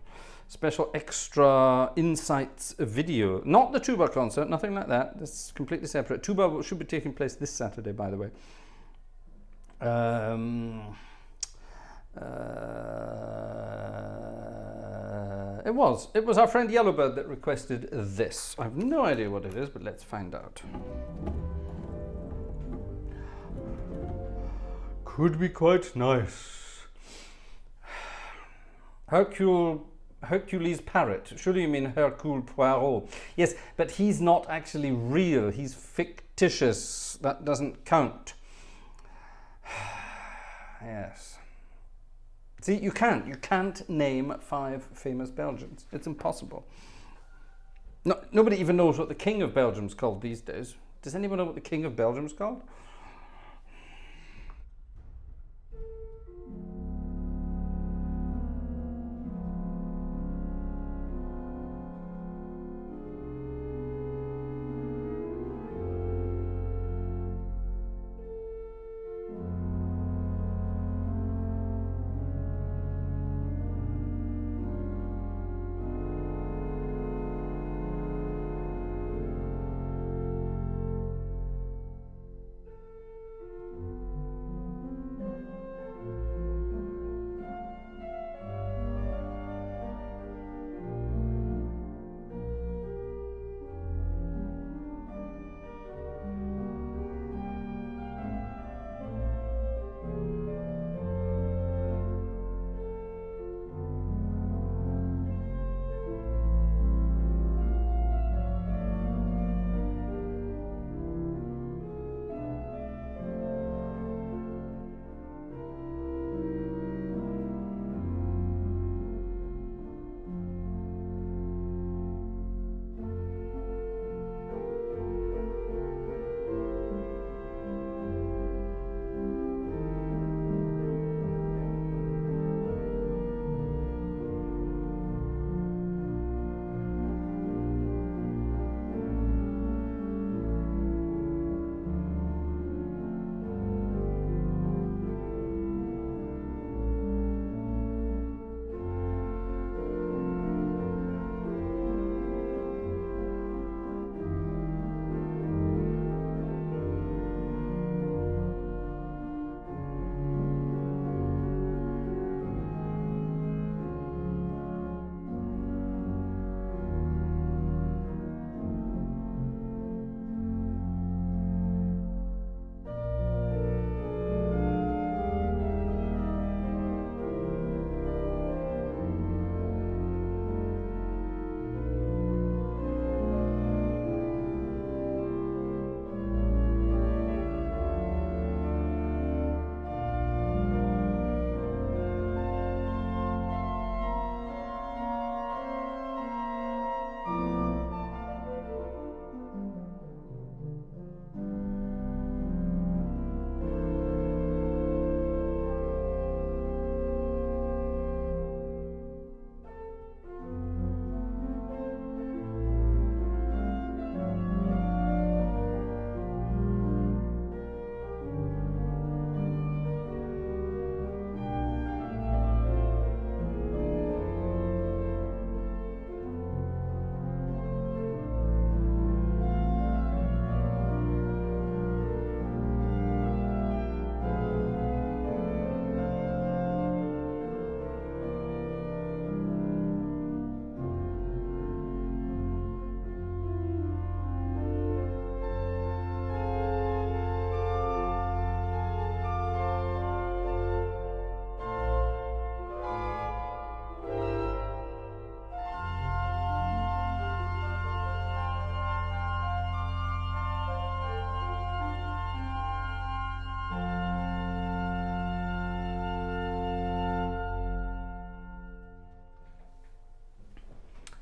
S1: extra insights video. Not the tuba concert, nothing like that. That's completely separate. Tuba should be taking place this Saturday, by the way. It was our friend Yellowbird that requested this. I have no idea what it is, but let's find out. Could be quite nice. Hercules Parrot. Surely you mean Hercule Poirot. Yes, but he's not actually real. He's fictitious. That doesn't count. Yes. See, you can't name 5 famous Belgians. It's impossible. No, nobody even knows what the King of Belgium's called these days. Does anyone know what the King of Belgium's called?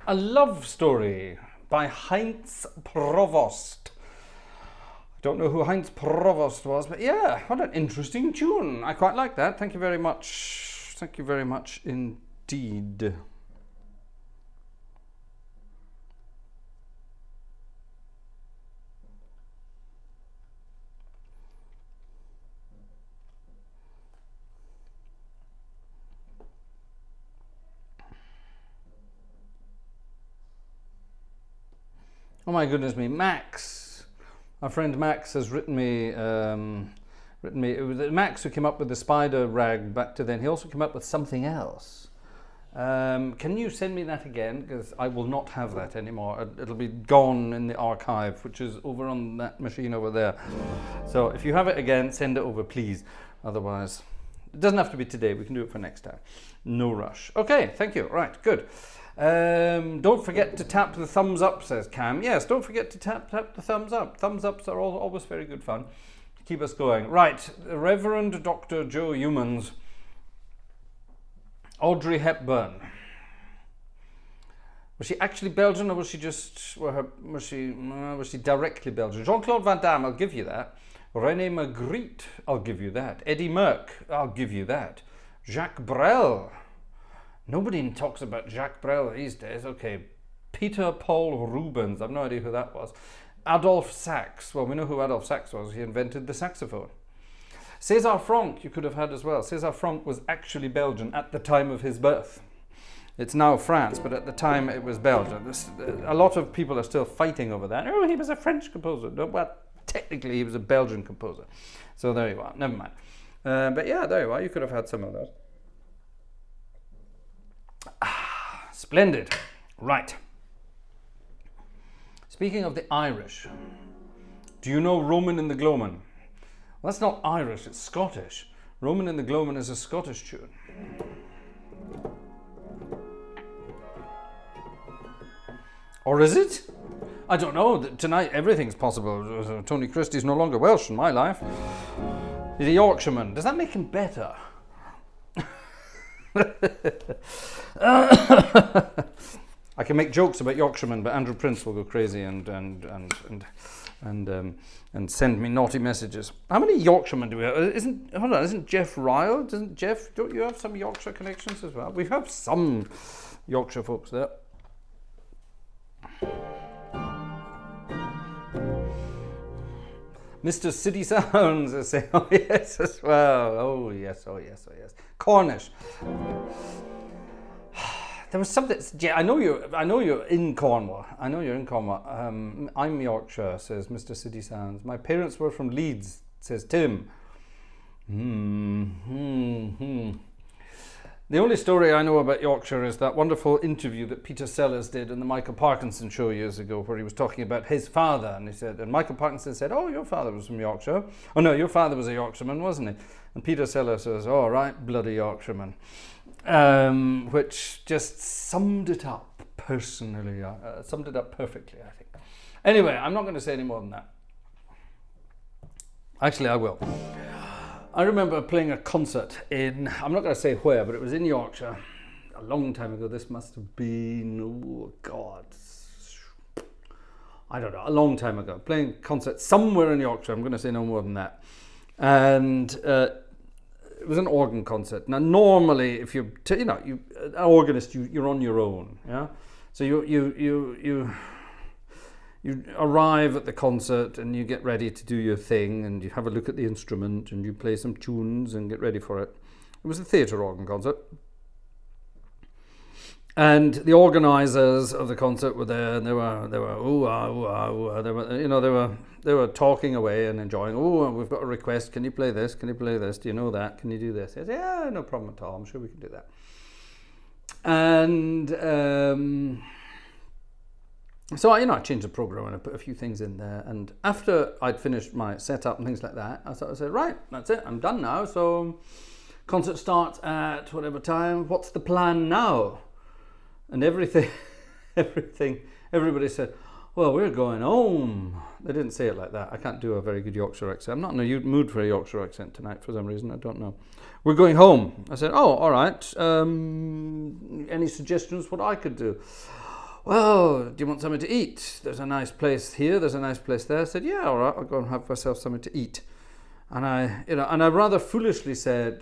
S1: A Love Story by Heinz Provost. I don't know who Heinz Provost was, but yeah, what an interesting tune. I quite like that. Thank you very much. Thank you very much indeed. Oh my goodness me, Max, our friend Max has written me, it was Max who came up with the spider rag back to then. He also came up with something else. Can you send me that again? Because I will not have that anymore. It'll be gone in the archive, which is over on that machine over there. So if you have it again, send it over, please. Otherwise, it doesn't have to be today. We can do it for next time. No rush. Okay, thank you. Right, good. Don't forget to tap the thumbs up, says Cam. Yes, don't forget to tap the thumbs up. Thumbs ups are always very good fun to keep us going. Right, Reverend Dr. Joe Humans Audrey Hepburn. Was she actually Belgian, or was she just, was she directly Belgian? Jean-Claude Van Damme, I'll give you that. René Magritte, I'll give you that. Eddie Merck, I'll give you that. Jacques Brel. Nobody talks about Jacques Brel these days. Okay. Peter Paul Rubens, I've no idea who that was. Adolphe Sax, well, we know who Adolphe Sax was. He invented the saxophone. César Franck, you could have had as well. César Franck was actually Belgian at the time of his birth. It's now France, but at the time it was Belgium. A lot of people are still fighting over that. Oh, he was a French composer. No, well, technically he was a Belgian composer. So there you are, never mind. But yeah, there you are, you could have had some of those. Ah, splendid. Right. Speaking of the Irish, do you know Roman in the Gloamin'? Well, that's not Irish, it's Scottish. Roman in the Gloamin' is a Scottish tune. Or is it? I don't know. Tonight everything's possible. Tony Christie's no longer Welsh in my life. He's a Yorkshireman. Does that make him better? I can make jokes about Yorkshiremen, but Andrew Prince will go crazy and send me naughty messages. How many Yorkshiremen do we have? Isn't Jeff Ryle? Don't you have some Yorkshire connections as well? We have some Yorkshire folks there. Mr. City Sounds is saying, oh yes as well. Oh yes. Cornish. There was something. Yeah, I know you're in Cornwall. I'm Yorkshire, says Mr. City Sounds. My parents were from Leeds, says Tim. The only story I know about Yorkshire is that wonderful interview that Peter Sellers did in the Michael Parkinson show years ago, where he was talking about his father, and Michael Parkinson said, "Oh, your father was from Yorkshire. Oh no, your father was a Yorkshireman, wasn't he?" And Peter Sellers says, "Oh right, bloody Yorkshireman," which just summed it up personally, summed it up perfectly, I think. Anyway, I'm not going to say any more than that. Actually, I will. I remember playing a concert in, I'm not going to say where, but it was in Yorkshire a long time ago. This must have been, oh God, I don't know, a long time ago. Playing a concert somewhere in Yorkshire, I'm going to say no more than that. And it was an organ concert. Now, normally, if you're, an organist, you're on your own, yeah? So you arrive at the concert and you get ready to do your thing and you have a look at the instrument and you play some tunes and get ready for it. It was a theatre organ concert. And the organisers of the concert were there, and they were ooh ah ooh ah ooh ah. They were talking away and enjoying. Oh, we've got a request. Can you play this? Can you play this? Do you know that? Can you do this? I said, yeah, no problem at all. I'm sure we can do that. And so I changed the program and I put a few things in there. And after I'd finished my setup and things like that, I said, right, that's it. I'm done now. So concert starts at whatever time. What's the plan now? And everybody said, well, we're going home. They didn't say it like that. I can't do a very good Yorkshire accent. I'm not in a mood for a Yorkshire accent tonight for some reason. I don't know. We're going home. I said, oh, all right. Any suggestions what I could do? Well, do you want something to eat? There's a nice place here. There's a nice place there. I said, yeah, all right. I'll go and have myself something to eat. And I rather foolishly said,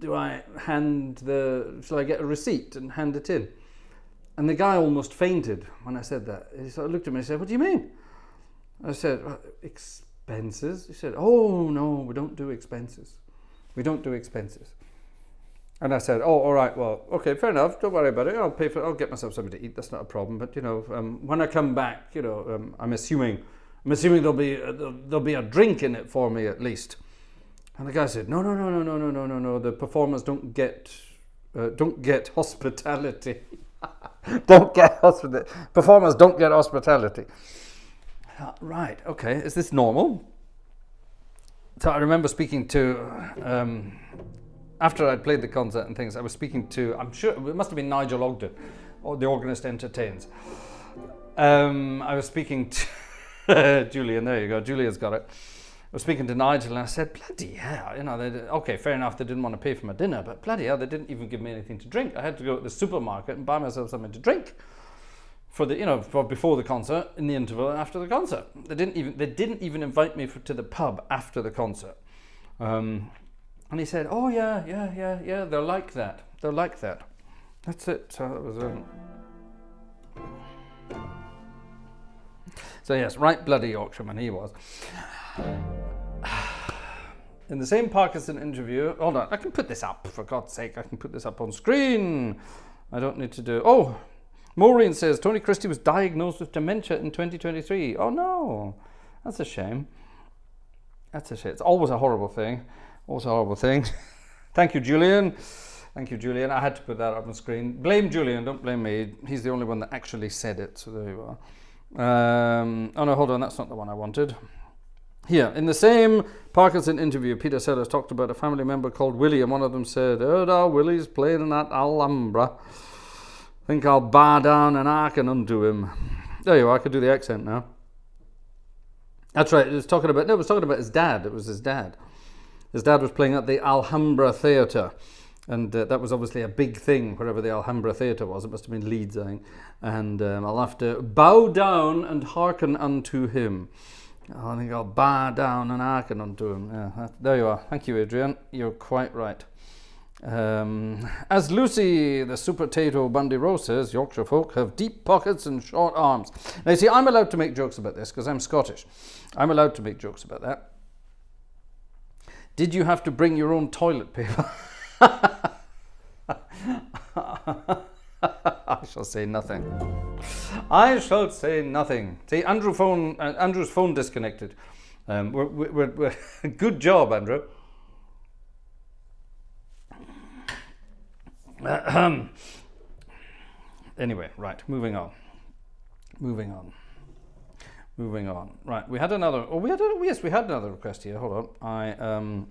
S1: shall I get a receipt and hand it in? And the guy almost fainted when I said that. He sort of looked at me and said, what do you mean? I said, expenses? He said, oh, no, we don't do expenses. We don't do expenses. And I said, oh, all right, well, okay, fair enough. Don't worry about it. I'll pay for it. I'll get myself something to eat. That's not a problem. But, when I come back, I'm assuming there'll be a drink in it for me at least. And the guy said, no. The performers don't get hospitality. Performers don't get hospitality. Right, okay. Is this normal? So I remember speaking to, after I'd played the concert and things, I was speaking to, I'm sure, it must have been Nigel Ogden, or the organist entertains. I was speaking to Julian, there you go, Julia's got it. was speaking to Nigel, and I said, bloody hell, you know, okay, fair enough, they didn't want to pay for my dinner, but bloody hell, they didn't even give me anything to drink. I had to go to the supermarket and buy myself something to drink for the, you know, for before the concert, in the interval, and after the concert. They didn't even invite me to the pub after the concert. And he said, oh yeah, they're like that. They're like that. That's it. So it was. So yes, right bloody Yorkshireman he was. In the same Parkinson interview, hold on, I can put this up, for God's sake, I can put this up on screen. I don't need to do, oh, Maureen says, Tony Christie was diagnosed with dementia in 2023. Oh no, that's a shame. That's a shame. It's always a horrible thing. Always a horrible thing. Thank you, Julian. Thank you, Julian. I had to put that up on screen. Blame Julian, don't blame me. He's the only one that actually said it, so there you are. Oh no, hold on, that's not the one I wanted. Here, in the same Parkinson interview, Peter Sellers talked about a family member called Willie, and one of them said, oh no, Willie's playing in that Alhambra. Think I'll bar down and hearken unto him. There you are, I could do the accent now. That's right, it was talking about his dad. It was his dad. His dad was playing at the Alhambra Theatre. And that was obviously a big thing, wherever the Alhambra Theatre was. It must have been Leeds, I think. And I'll have to bow down and hearken unto him. I think I'll bow down and hearken unto him. Yeah, there you are. Thank you, Adrian. You're quite right. As Lucy, the Super Tato Bundy Rose says, Yorkshire folk have deep pockets and short arms. Now, you see, I'm allowed to make jokes about this because I'm Scottish. I'm allowed to make jokes about that. Did you have to bring your own toilet paper? I shall say nothing. I shall say nothing. See, Andrew's phone disconnected. We're good job, Andrew. Anyway, right, moving on. Right, we had another. Oh, yes, we had another request here. Hold on.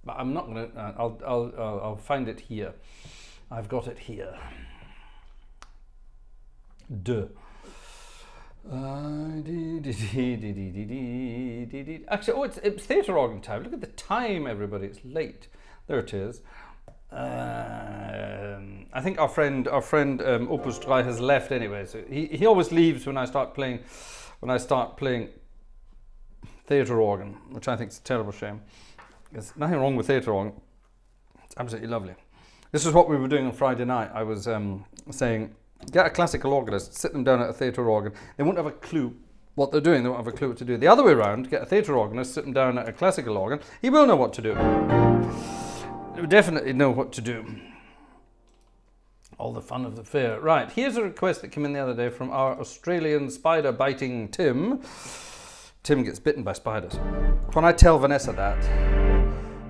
S1: But I'm not gonna. I'll find it here. I've got it here. Actually, oh, it's theatre organ time. Look at the time, everybody. It's late. There it is. I think our friend Opus 3 has left anyway. So he always leaves when I start playing theatre organ, which I think is a terrible shame. There's nothing wrong with theatre organ. It's absolutely lovely. This is what we were doing on Friday night. I was saying, get a classical organist, sit them down at a theatre organ. They won't have a clue what they're doing. They won't have a clue what to do. The other way around, get a theatre organist, sit them down at a classical organ. He will know what to do. He will definitely know what to do. All the fun of the fair. Right, here's a request that came in the other day from our Australian spider-biting Tim. Tim gets bitten by spiders. When I tell Vanessa that,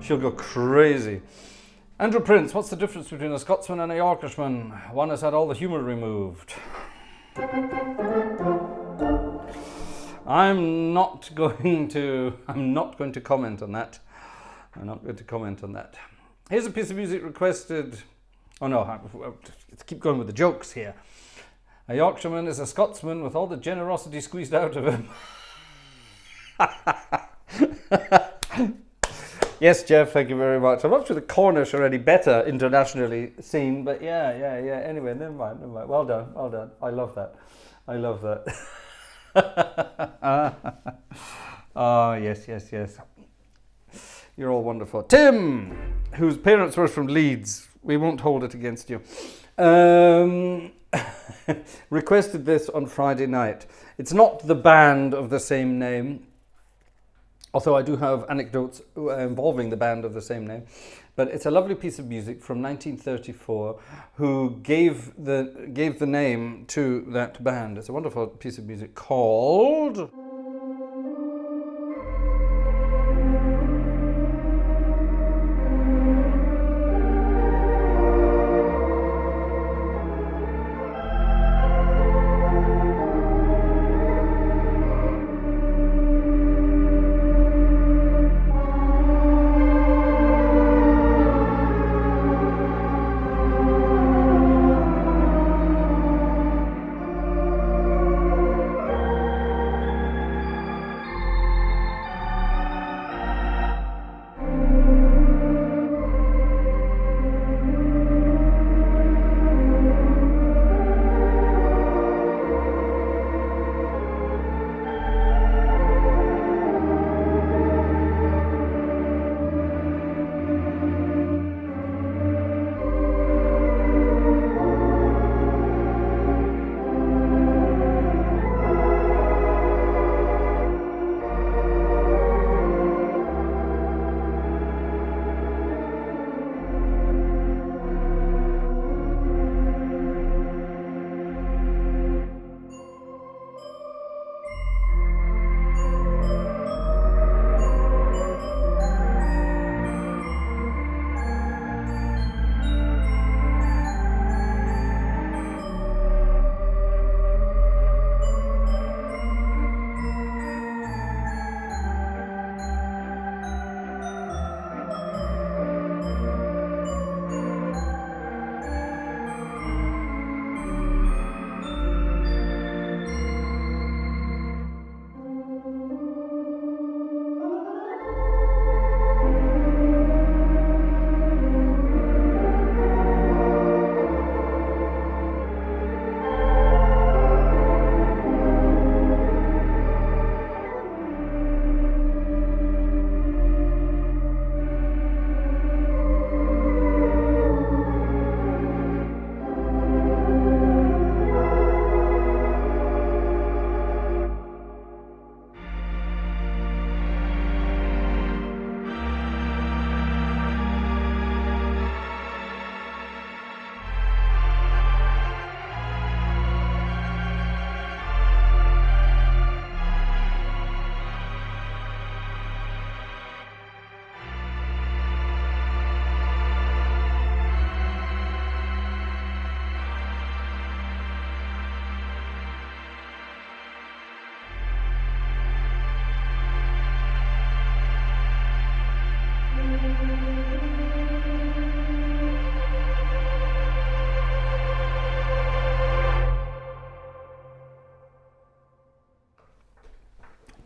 S1: she'll go crazy. Andrew Prince, what's the difference between a Scotsman and a Yorkishman? One has had all the humour removed. I'm not going to comment on that. I'm not going to comment on that. Here's a piece of music requested. Oh no, let's keep going with the jokes here. A Yorkshireman is a Scotsman with all the generosity squeezed out of him. Yes, Jeff, thank you very much. I'm not sure the Cornish are any better internationally seen, but yeah. Anyway, never mind. Well done. I love that. Oh, yes. You're all wonderful. Tim, whose parents were from Leeds, we won't hold it against you, requested this on Friday night. It's not the band of the same name, although I do have anecdotes involving the band of the same name, but it's a lovely piece of music from 1934 who gave the name to that band. It's a wonderful piece of music called...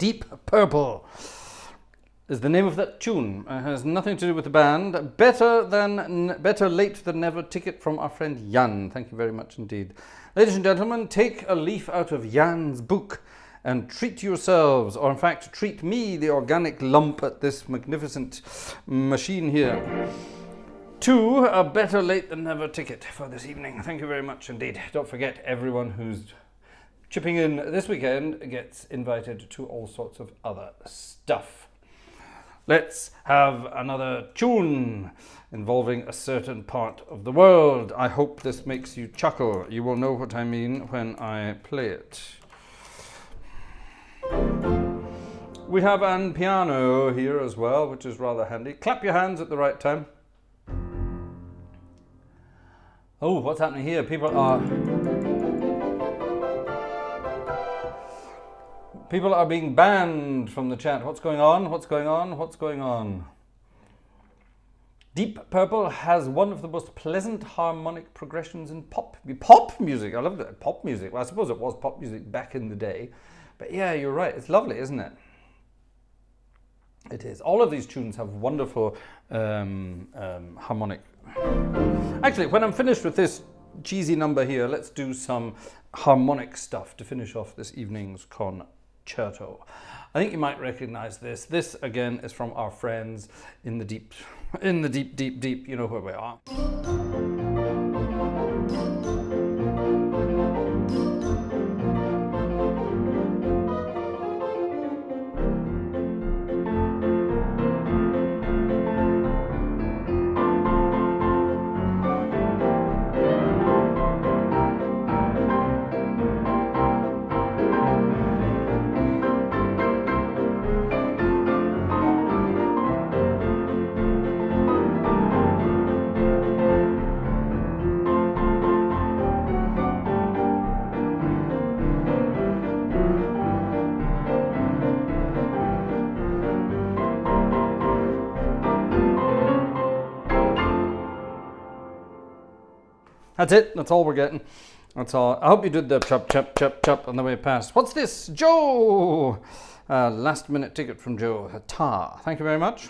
S1: Deep Purple is the name of that tune. It has nothing to do with the band. Better Late Than Never ticket from our friend Jan. Thank you very much indeed. Ladies and gentlemen, take a leaf out of Jan's book and treat yourselves, or in fact, treat me, the organic lump at this magnificent machine here, to a Better Late Than Never ticket for this evening. Thank you very much indeed. Don't forget, everyone who's chipping in this weekend gets invited to all sorts of other stuff. Let's have another tune involving a certain part of the world. I hope this makes you chuckle. You will know what I mean when I play it. We have an piano here as well, which is rather handy. Clap your hands at the right time. Oh, what's happening here? People are being banned from the chat. What's going on? What's going on? What's going on? Deep Purple has one of the most pleasant harmonic progressions in pop music. I love that. Pop music. Well, I suppose it was pop music back in the day. But yeah, you're right. It's lovely, isn't it? It is. All of these tunes have wonderful harmonic. Actually, when I'm finished with this cheesy number here, let's do some harmonic stuff to finish off this evening's concerto. I think you might recognize this. This again is from our friends in the deep, deep. You know where we are. That's it. That's all we're getting. That's all. I hope you did the chop, chop, chop, chop on the way past. What's this? Joe! Last minute ticket from Joe. A tar. Thank you very much.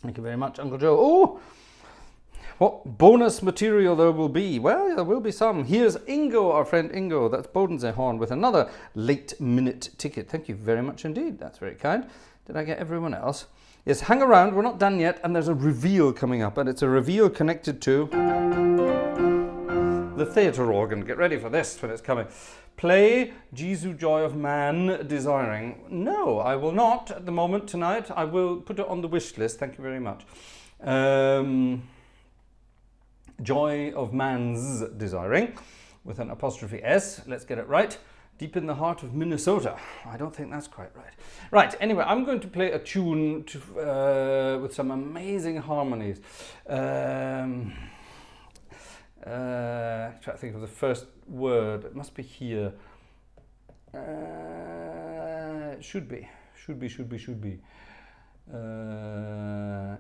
S1: Thank you very much, Uncle Joe. Oh! What bonus material there will be? Well, there will be some. Here's Ingo, our friend Ingo. That's Bodensee with another late minute ticket. Thank you very much indeed. That's very kind. Did I get everyone else? Yes, hang around. We're not done yet. And there's a reveal coming up. And it's a reveal connected to the theatre organ. Get ready for this when it's coming. Play Jesu Joy of Man Desiring. No, I will not at the moment tonight. I will put it on the wish list. Thank you very much. Joy of Man's Desiring with an apostrophe S. Let's get it right. Deep in the heart of Minnesota. I don't think that's quite right. Right, anyway, I'm going to play a tune with some amazing harmonies. Try to think of the first word. It must be here. Should be.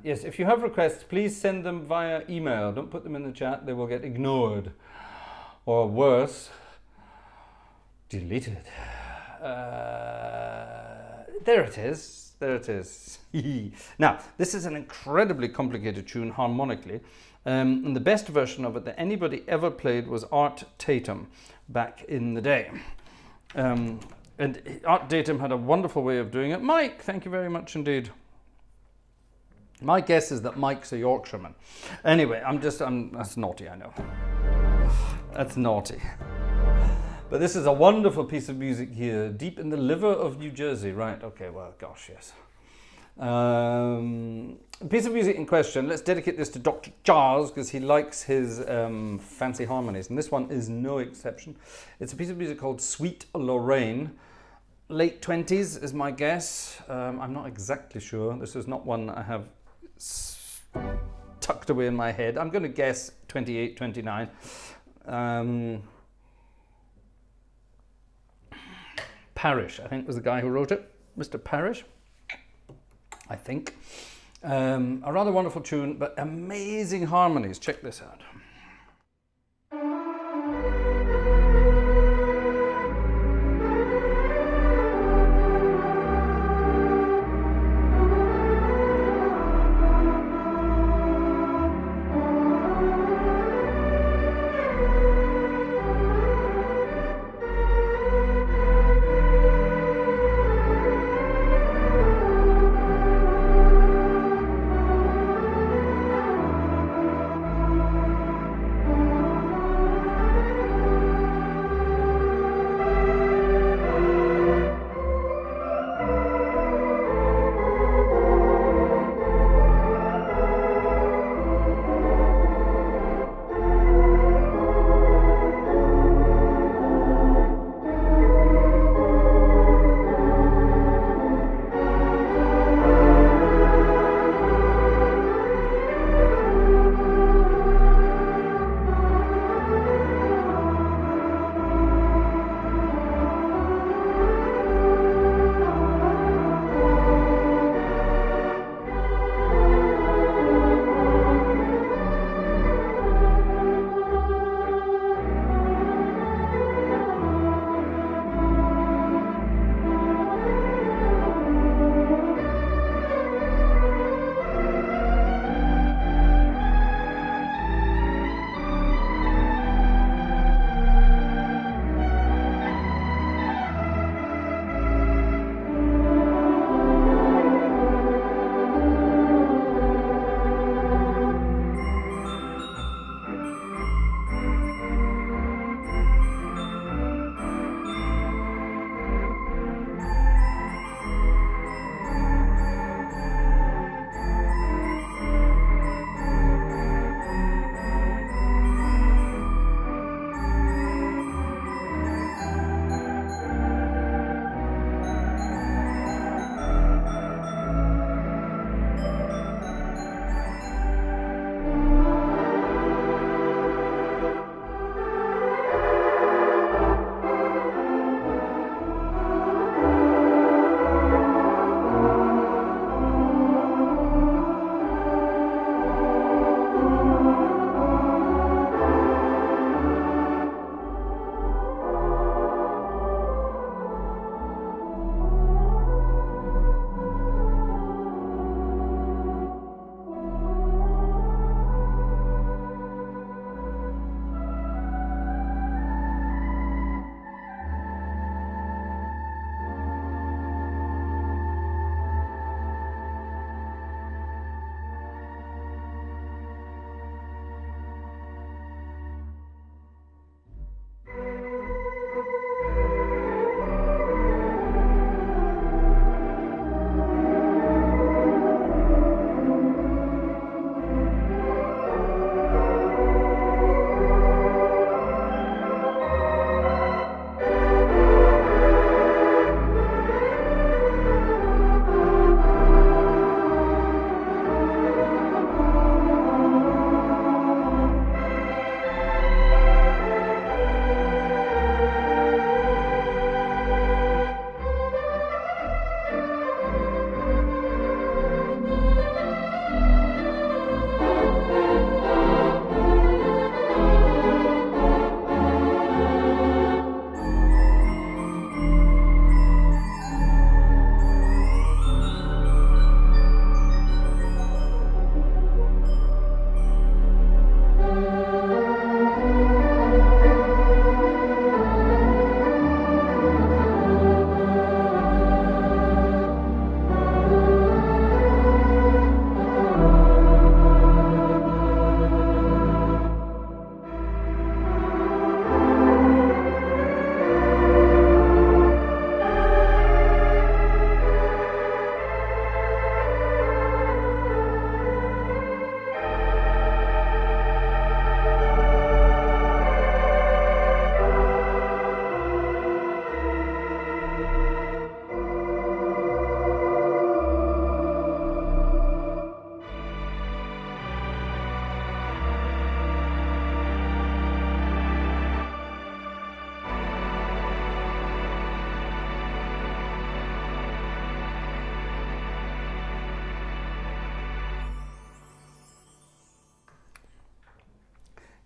S1: Yes, if you have requests, please send them via email. Don't put them in the chat. They will get ignored. Or worse, deleted. There it is. There it is. Now, this is an incredibly complicated tune harmonically. And the best version of it that anybody ever played was Art Tatum back in the day. And Art Tatum had a wonderful way of doing it. Mike, thank you very much indeed. My guess is that Mike's a Yorkshireman. Anyway, that's naughty, I know. That's naughty. But this is a wonderful piece of music here, deep in the liver of New Jersey. Right, okay, well, gosh, yes. Piece of music in question, let's dedicate this to Dr. Charles because he likes his fancy harmonies, and this one is no exception. It's a piece of music called Sweet Lorraine. Late 20s is my guess. I'm not exactly sure. This is not one I have tucked away in my head. I'm going to guess 28, 29. Parrish, I think, was the guy who wrote it. Mr. Parrish, I think. A rather wonderful tune, but amazing harmonies. Check this out.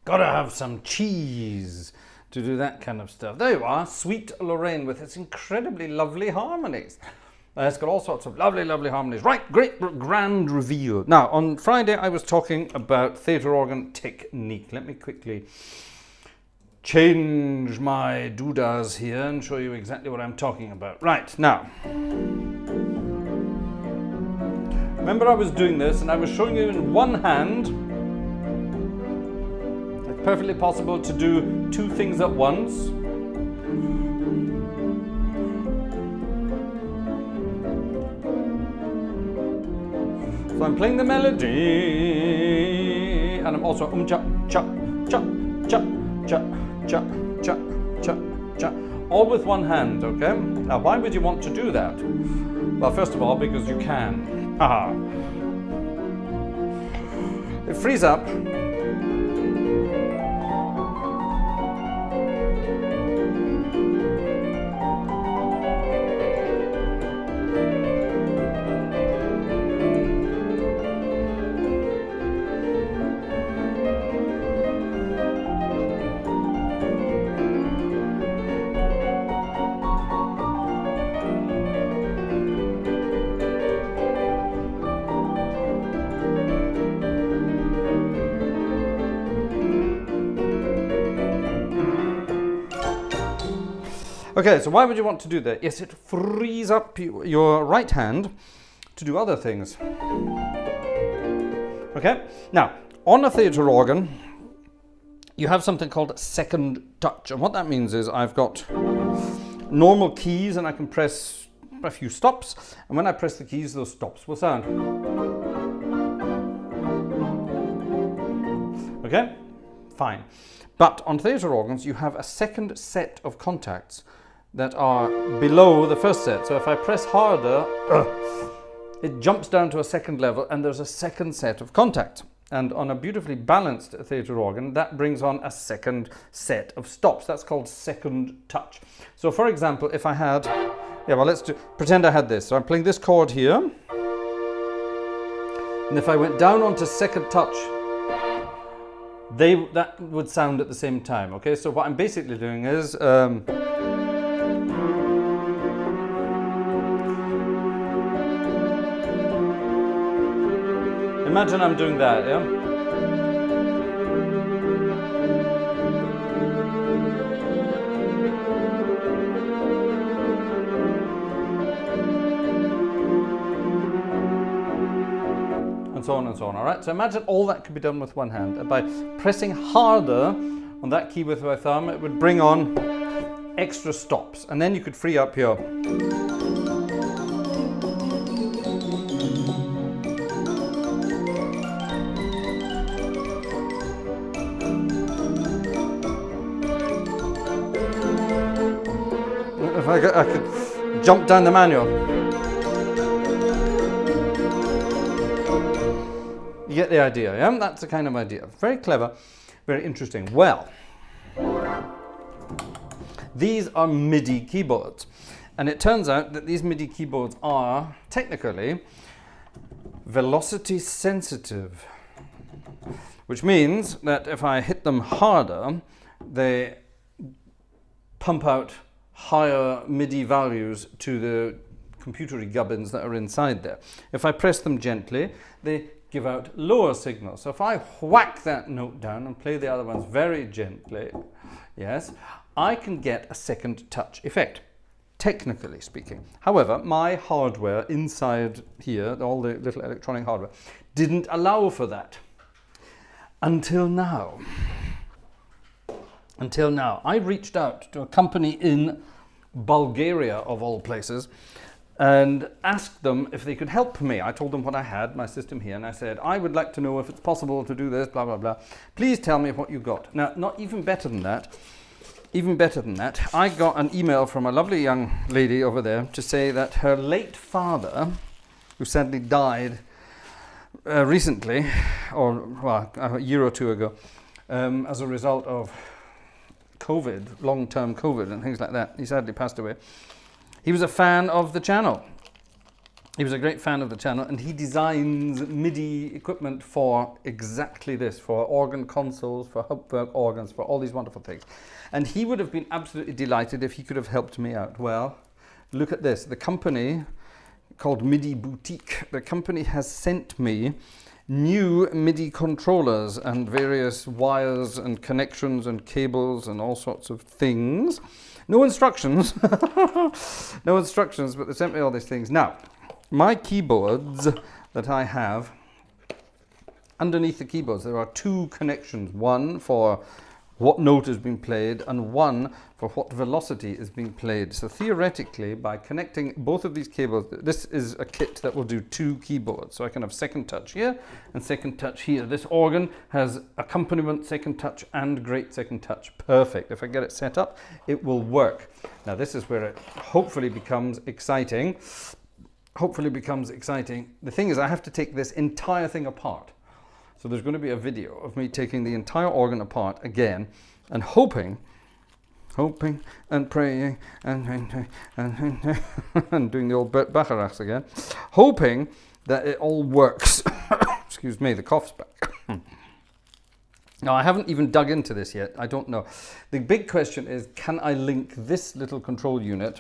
S1: Gotta have some cheese to do that kind of stuff. There you are, Sweet Lorraine with its incredibly lovely harmonies. It's got all sorts of lovely, lovely harmonies. Right, great, grand reveal. Now, on Friday, I was talking about theatre organ technique. Let me quickly change my doodahs here and show you exactly what I'm talking about. Right, now, remember I was doing this and I was showing you in one hand. It's perfectly possible to do two things at once. So I'm playing the melody, and I'm also cha cha cha cha cha cha cha cha cha, all with one hand. Okay. Now, why would you want to do that? Well, first of all, because you can. Aha. It frees up. Okay, so why would you want to do that? Yes, it frees up your right hand to do other things. Okay, now, on a theatre organ, you have something called second touch. And what that means is I've got normal keys and I can press a few stops. And when I press the keys, those stops will sound. Okay, fine. But on theatre organs, you have a second set of contacts that are below the first set. So if I press harder, it jumps down to a second level and there's a second set of contacts. And on a beautifully balanced theatre organ, that brings on a second set of stops. That's called second touch. So for example, if I had, pretend I had this. So I'm playing this chord here. And if I went down onto second touch, that would sound at the same time. Okay, so what I'm basically doing is, imagine I'm doing that, yeah? And so on and so on, all right? So imagine all that could be done with one hand. And by pressing harder on that key with my thumb, it would bring on extra stops. And then you could free up your... If I could jump down the manual. You get the idea, yeah? That's the kind of idea. Very clever, very interesting. Well, these are MIDI keyboards. And it turns out that these MIDI keyboards are, technically, velocity sensitive. Which means that if I hit them harder, they pump out higher MIDI values to the computery gubbins that are inside there. If I press them gently, they give out lower signals. So if I whack that note down and play the other ones very gently, yes, I can get a second touch effect, technically speaking. However, my hardware inside here, all the little electronic hardware, didn't allow for that. Until now. Until now. I reached out to a company in Bulgaria, of all places, and asked them if they could help me. I told them what I had, my system here, and I said, I would like to know if it's possible to do this, blah, blah, blah. Please tell me what you got. Now, not even better than that, I got an email from a lovely young lady over there to say that her late father, who sadly died recently, or well, a year or two ago, as a result of COVID, long-term COVID and things like that. He sadly passed away. He was a fan of the channel. He was a great fan of the channel, and he designs MIDI equipment for exactly this, for organ consoles, for Hauptwerk organs, for all these wonderful things. And he would have been absolutely delighted if he could have helped me out. Well, look at this. The company called MIDI Boutique, the company has sent me new MIDI controllers and various wires and connections and cables and all sorts of things. No instructions. No instructions, but they sent me all these things. Now, my keyboards that I have, underneath the keyboards, there are two connections. One for what note has been played and one for what velocity is being played. So theoretically, by connecting both of these cables, this is a kit that will do two keyboards. So I can have second touch here and second touch here. This organ has accompaniment, second touch, and great second touch. Perfect. If I get it set up, it will work. Now this is where it hopefully becomes exciting. The thing is, I have to take this entire thing apart. So there's going to be a video of me taking the entire organ apart again and hoping and praying and doing the old Bacharachs again, hoping that it all works. Excuse me, the cough's back. Now, I haven't even dug into this yet. I don't know. The big question is, can I link this little control unit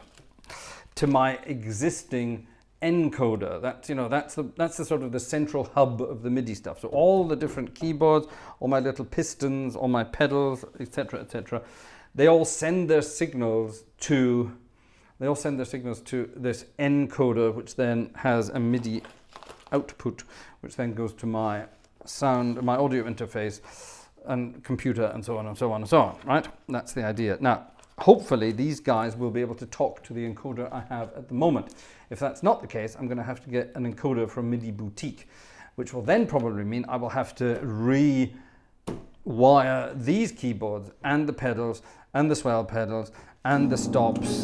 S1: to my existing encoder? That's, you know, that's the sort of the central hub of the MIDI stuff. So all the different keyboards, all my little pistons, all my pedals, etc., they all send their signals to this encoder, which then has a MIDI output, which then goes to my sound, my audio interface and computer, and so on and so on and so on, right? That's the idea. Now, hopefully these guys will be able to talk to the encoder I have at the moment. If that's not the case, I'm going to have to get an encoder from MIDI Boutique, which will then probably mean I will have to rewire these keyboards and the pedals and the swell pedals and the stops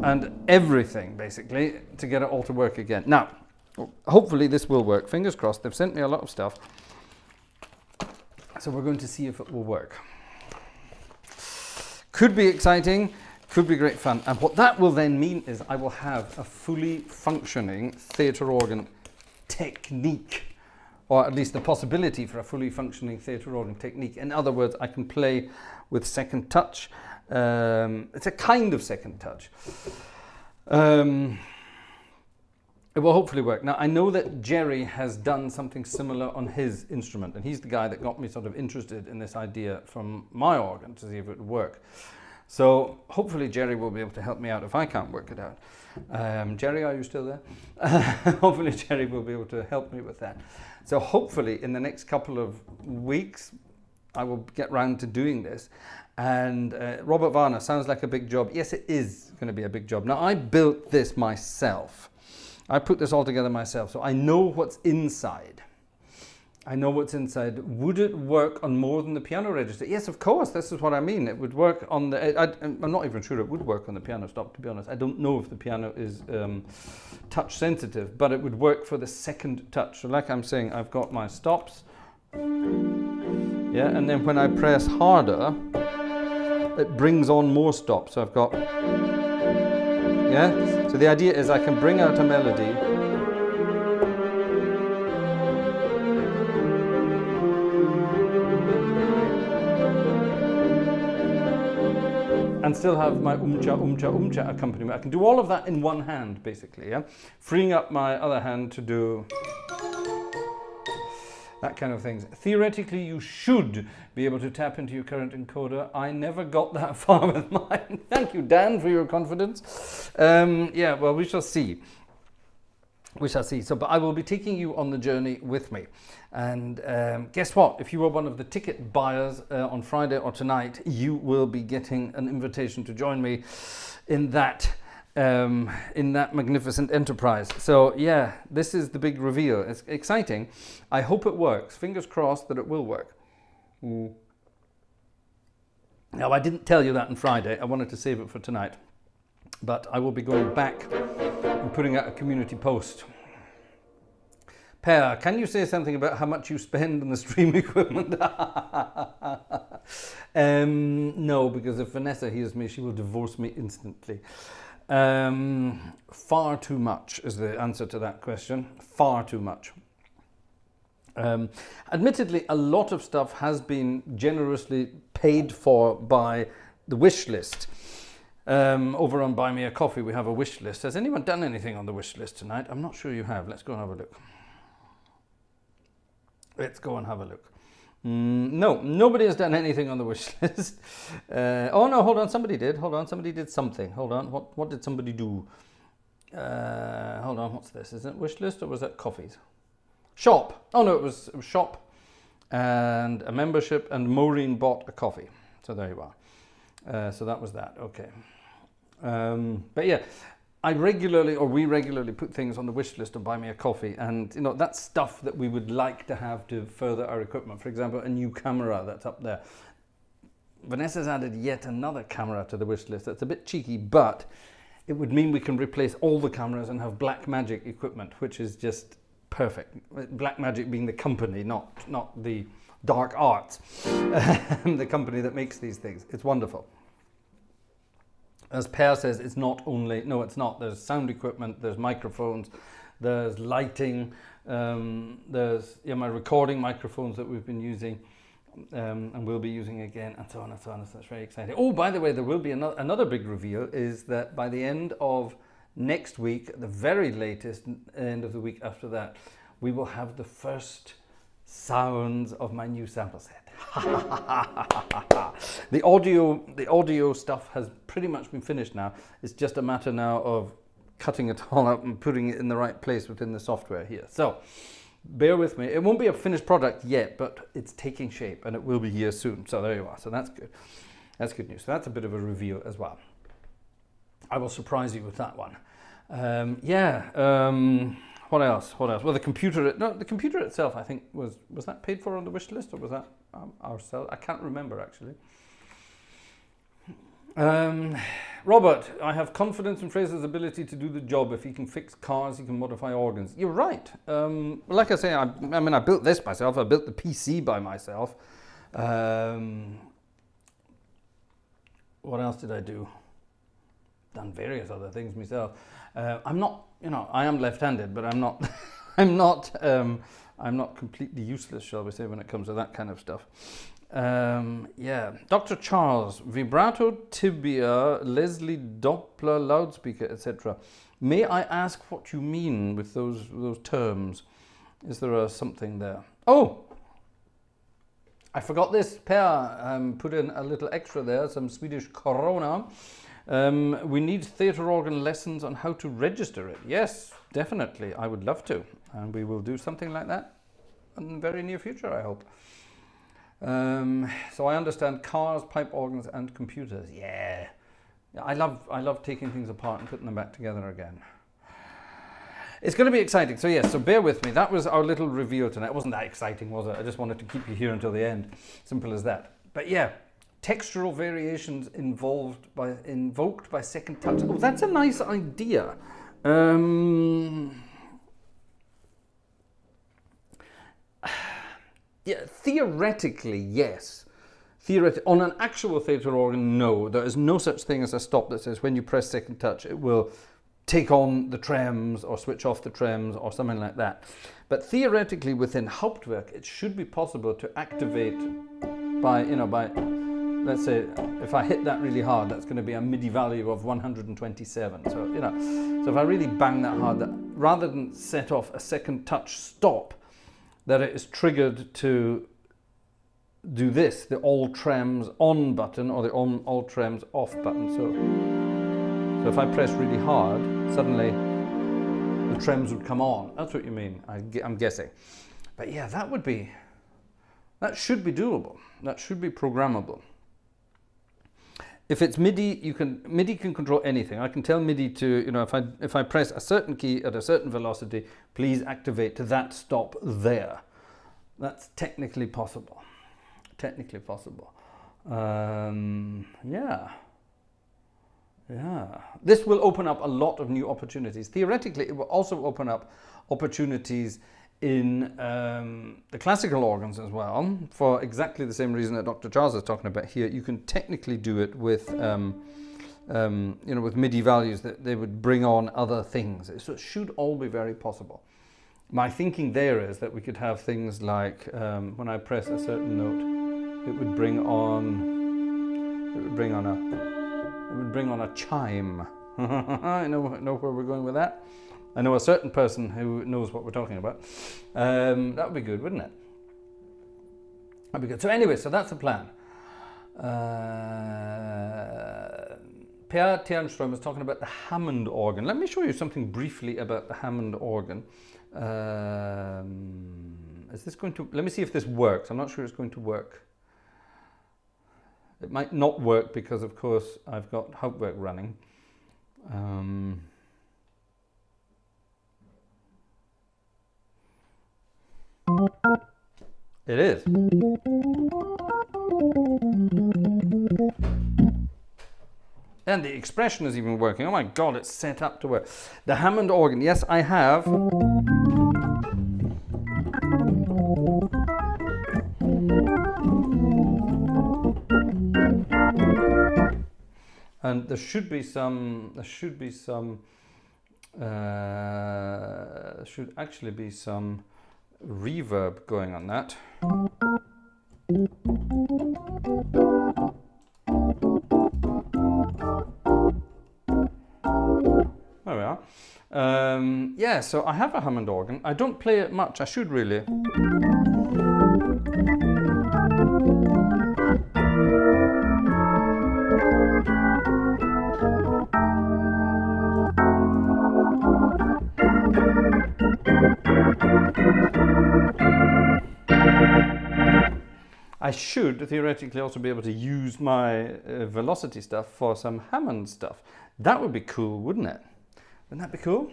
S1: and everything, basically, to get it all to work again. Now, hopefully this will work. Fingers crossed. They've sent me a lot of stuff. So we're going to see if it will work. Could be exciting, could be great fun. And what that will then mean is I will have a fully functioning theatre organ technique, or at least the possibility for a fully functioning theatre organ technique. In other words, I can play with second touch. It's a kind of second touch. It will hopefully work. Now, I know that Jerry has done something similar on his instrument, and he's the guy that got me sort of interested in this idea from my organ to see if it would work. So hopefully Jerry will be able to help me out if I can't work it out. Jerry, are you still there? Hopefully Jerry will be able to help me with that. So hopefully in the next couple of weeks, I will get round to doing this. And Robert Varner, sounds like a big job. Yes, it is going to be a big job. Now, I built this myself. I put this all together myself, so I know what's inside. Would it work on more than the piano register? Yes, of course. This is what I mean. It would work on the... I'm not even sure it would work on the piano stop, to be honest. I don't know if the piano is touch sensitive, but it would work for the second touch. So like I'm saying, I've got my stops. Yeah, and then when I press harder, it brings on more stops. So I've got... Yeah? So the idea is I can bring out a melody and still have my umcha accompaniment. I can do all of that in one hand, basically, yeah? Freeing up my other hand to do that kind of things. Theoretically, you should be able to tap into your current encoder. I never got that far with mine. Thank you, Dan, for your confidence. Yeah, well, we shall see. We shall see. So, but I will be taking you on the journey with me. And guess what? If you were one of the ticket buyers on Friday or tonight, you will be getting an invitation to join me in that magnificent enterprise. So yeah, this is the big reveal. It's exciting. I hope it works. Fingers crossed that it will work. Now, I didn't tell you that on Friday. I wanted to save it for tonight. But I will be going back and putting out a community post. Per, can you say something about how much you spend on the stream equipment? No, because if Vanessa hears me, she will divorce me instantly. Far too much is the answer to that question. Far too much. Admittedly, a lot of stuff has been generously paid for by the wish list. Over on Buy Me a Coffee, we have a wish list. Has anyone done anything on the wish list tonight? I'm not sure you have. Let's go and have a look. Let's go and have a look. No, nobody has done anything on the wish list. Oh no, hold on, somebody did. Hold on, somebody did something. Hold on, what did somebody do? Hold on, what's this? Is it wish list or was that coffees? Shop. Oh no, it was shop and a membership, and Maureen bought a coffee. So there you are. So that was that. Okay. But yeah, we regularly put things on the wish list and Buy Me a Coffee, and you know, that's stuff that we would like to have to further our equipment. For example, a new camera that's up there. Vanessa's added yet another camera to the wish list. That's a bit cheeky, but it would mean we can replace all the cameras and have Blackmagic equipment, which is just perfect. Blackmagic being the company, not the dark arts, the company that makes these things. It's wonderful. As Per says, it's not only, no, it's not. There's sound equipment, there's microphones, there's lighting, there's my recording microphones that we've been using and will be using again, and so on and so on. So it's very exciting. Oh, by the way, there will be another big reveal, is that by the end of next week, at the very latest end of the week after that, we will have the first sounds of my new sample set. The audio stuff has pretty much been finished now. It's just a matter now of cutting it all up and putting it in the right place within the software here. So bear with me. It won't be a finished product yet, but it's taking shape and it will be here soon. So there you are. So that's good. That's good news. So that's a bit of a reveal as well. I will surprise you with that one. What else? Well, the computer itself, I think, was that paid for on the wish list, or was that ourselves? I can't remember actually. Robert, I have confidence in Fraser's ability to do the job. If he can fix cars, he can modify organs. You're right. Like I say, I built this myself. I built the PC by myself. What else did I do? Done various other things myself. I'm not, I am left-handed, but I'm not, I'm not completely useless, shall we say, when it comes to that kind of stuff. Dr. Charles, vibrato, tibia, Leslie Doppler, loudspeaker, etc. May I ask what you mean with those terms? Is there something there? Oh, I forgot this. Per put in a little extra there, some Swedish corona. We need theatre organ lessons on how to register it. Yes, definitely. I would love to. And we will do something like that in the very near future, I hope. So I understand cars, pipe organs and computers. Yeah. I love taking things apart and putting them back together again. It's going to be exciting. So yes, so bear with me. That was our little reveal tonight. It wasn't that exciting, was it? I just wanted to keep you here until the end. Simple as that. But yeah. Textural variations invoked by second touch. Oh, that's a nice idea. Yeah, theoretically, yes. On an actual theatre organ, no. There is no such thing as a stop that says when you press second touch, it will take on the trems or switch off the trems or something like that. But theoretically, within Hauptwerk, it should be possible to activate by, let's say, if I hit that really hard, that's going to be a MIDI value of 127. So, so if I really bang that hard, that rather than set off a second touch stop, that it is triggered to do this, the all trems on button or the all trems off button. So if I press really hard, suddenly the trems would come on. That's what you mean, I'm guessing. But yeah, that should be doable. That should be programmable. If it's MIDI, MIDI can control anything. I can tell MIDI to, if I press a certain key at a certain velocity, please activate to that stop there. That's technically possible. Technically possible. Yeah. This will open up a lot of new opportunities. Theoretically, it will also open up opportunities in the classical organs as well, for exactly the same reason that Dr. Charles is talking about here. You can technically do it with you know, with MIDI values, that they would bring on other things. So it should all be very possible. My thinking there is that we could have things like when I press a certain note, it would bring on a chime. I know where we're going with that. I know a certain person who knows what we're talking about. That would be good, wouldn't it? That'd be good. So anyway, so that's the plan. Per Ternström was talking about the Hammond organ. Let me show you something briefly about the Hammond organ. Is this going to... Let me see if this works. I'm not sure it's going to work. It might not work because, of course, I've got Hauptwerk running. It is. And the expression is even working. Oh my God, it's set up to work. The Hammond organ. Yes, I have. And there should actually be some reverb going on that. There we are. Yeah, so I have a Hammond organ. I don't play it much. I should really. I should theoretically also be able to use my velocity stuff for some Hammond stuff. That would be cool, wouldn't it? Wouldn't that be cool?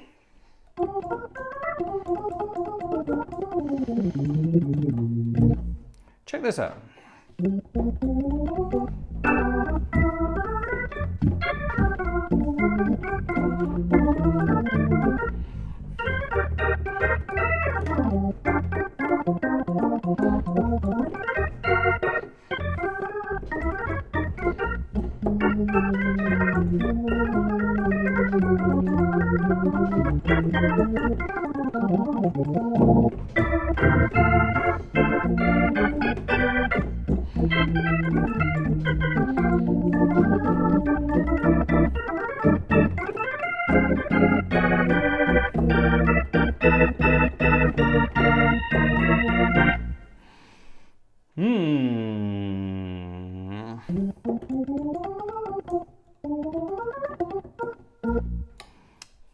S1: Check this out.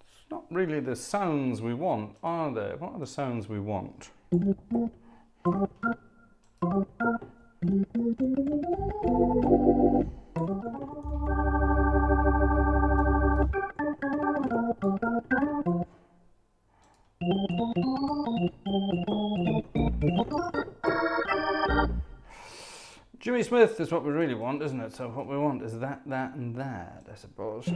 S1: It's not really the sounds we want, are they? What are the sounds we want? Jimmy Smith is what we really want, isn't it? So what we want is that, that and that, I suppose.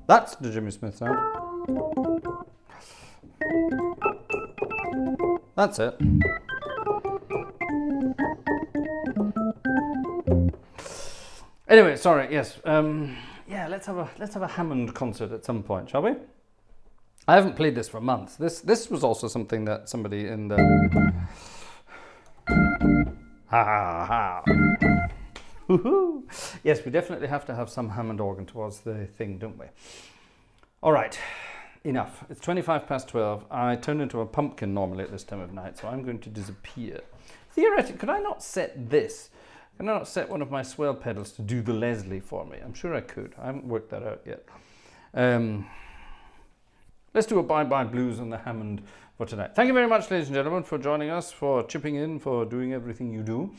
S1: That's the Jimmy Smith sound. That's it. Anyway, sorry. Yes. Yeah. Let's have a Hammond concert at some point, shall we? I haven't played this for months. This was also something that somebody in the Yes, we definitely have to have some Hammond organ towards the thing, don't we? All right, enough. It's 12:25. I turn into a pumpkin normally at this time of night, so I'm going to disappear. Theoretically, could I not set this? Can I not set one of my swell pedals to do the Leslie for me? I'm sure I could. I haven't worked that out yet. Let's do a bye-bye blues on the Hammond for tonight. Thank you very much, ladies and gentlemen, for joining us, for chipping in, for doing everything you do.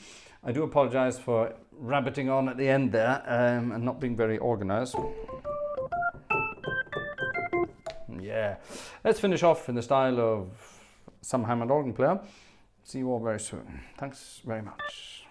S1: I do apologise for rabbiting on at the end there and not being very organised. Yeah. Let's finish off in the style of some Hammond organ player. See you all very soon. Thanks very much.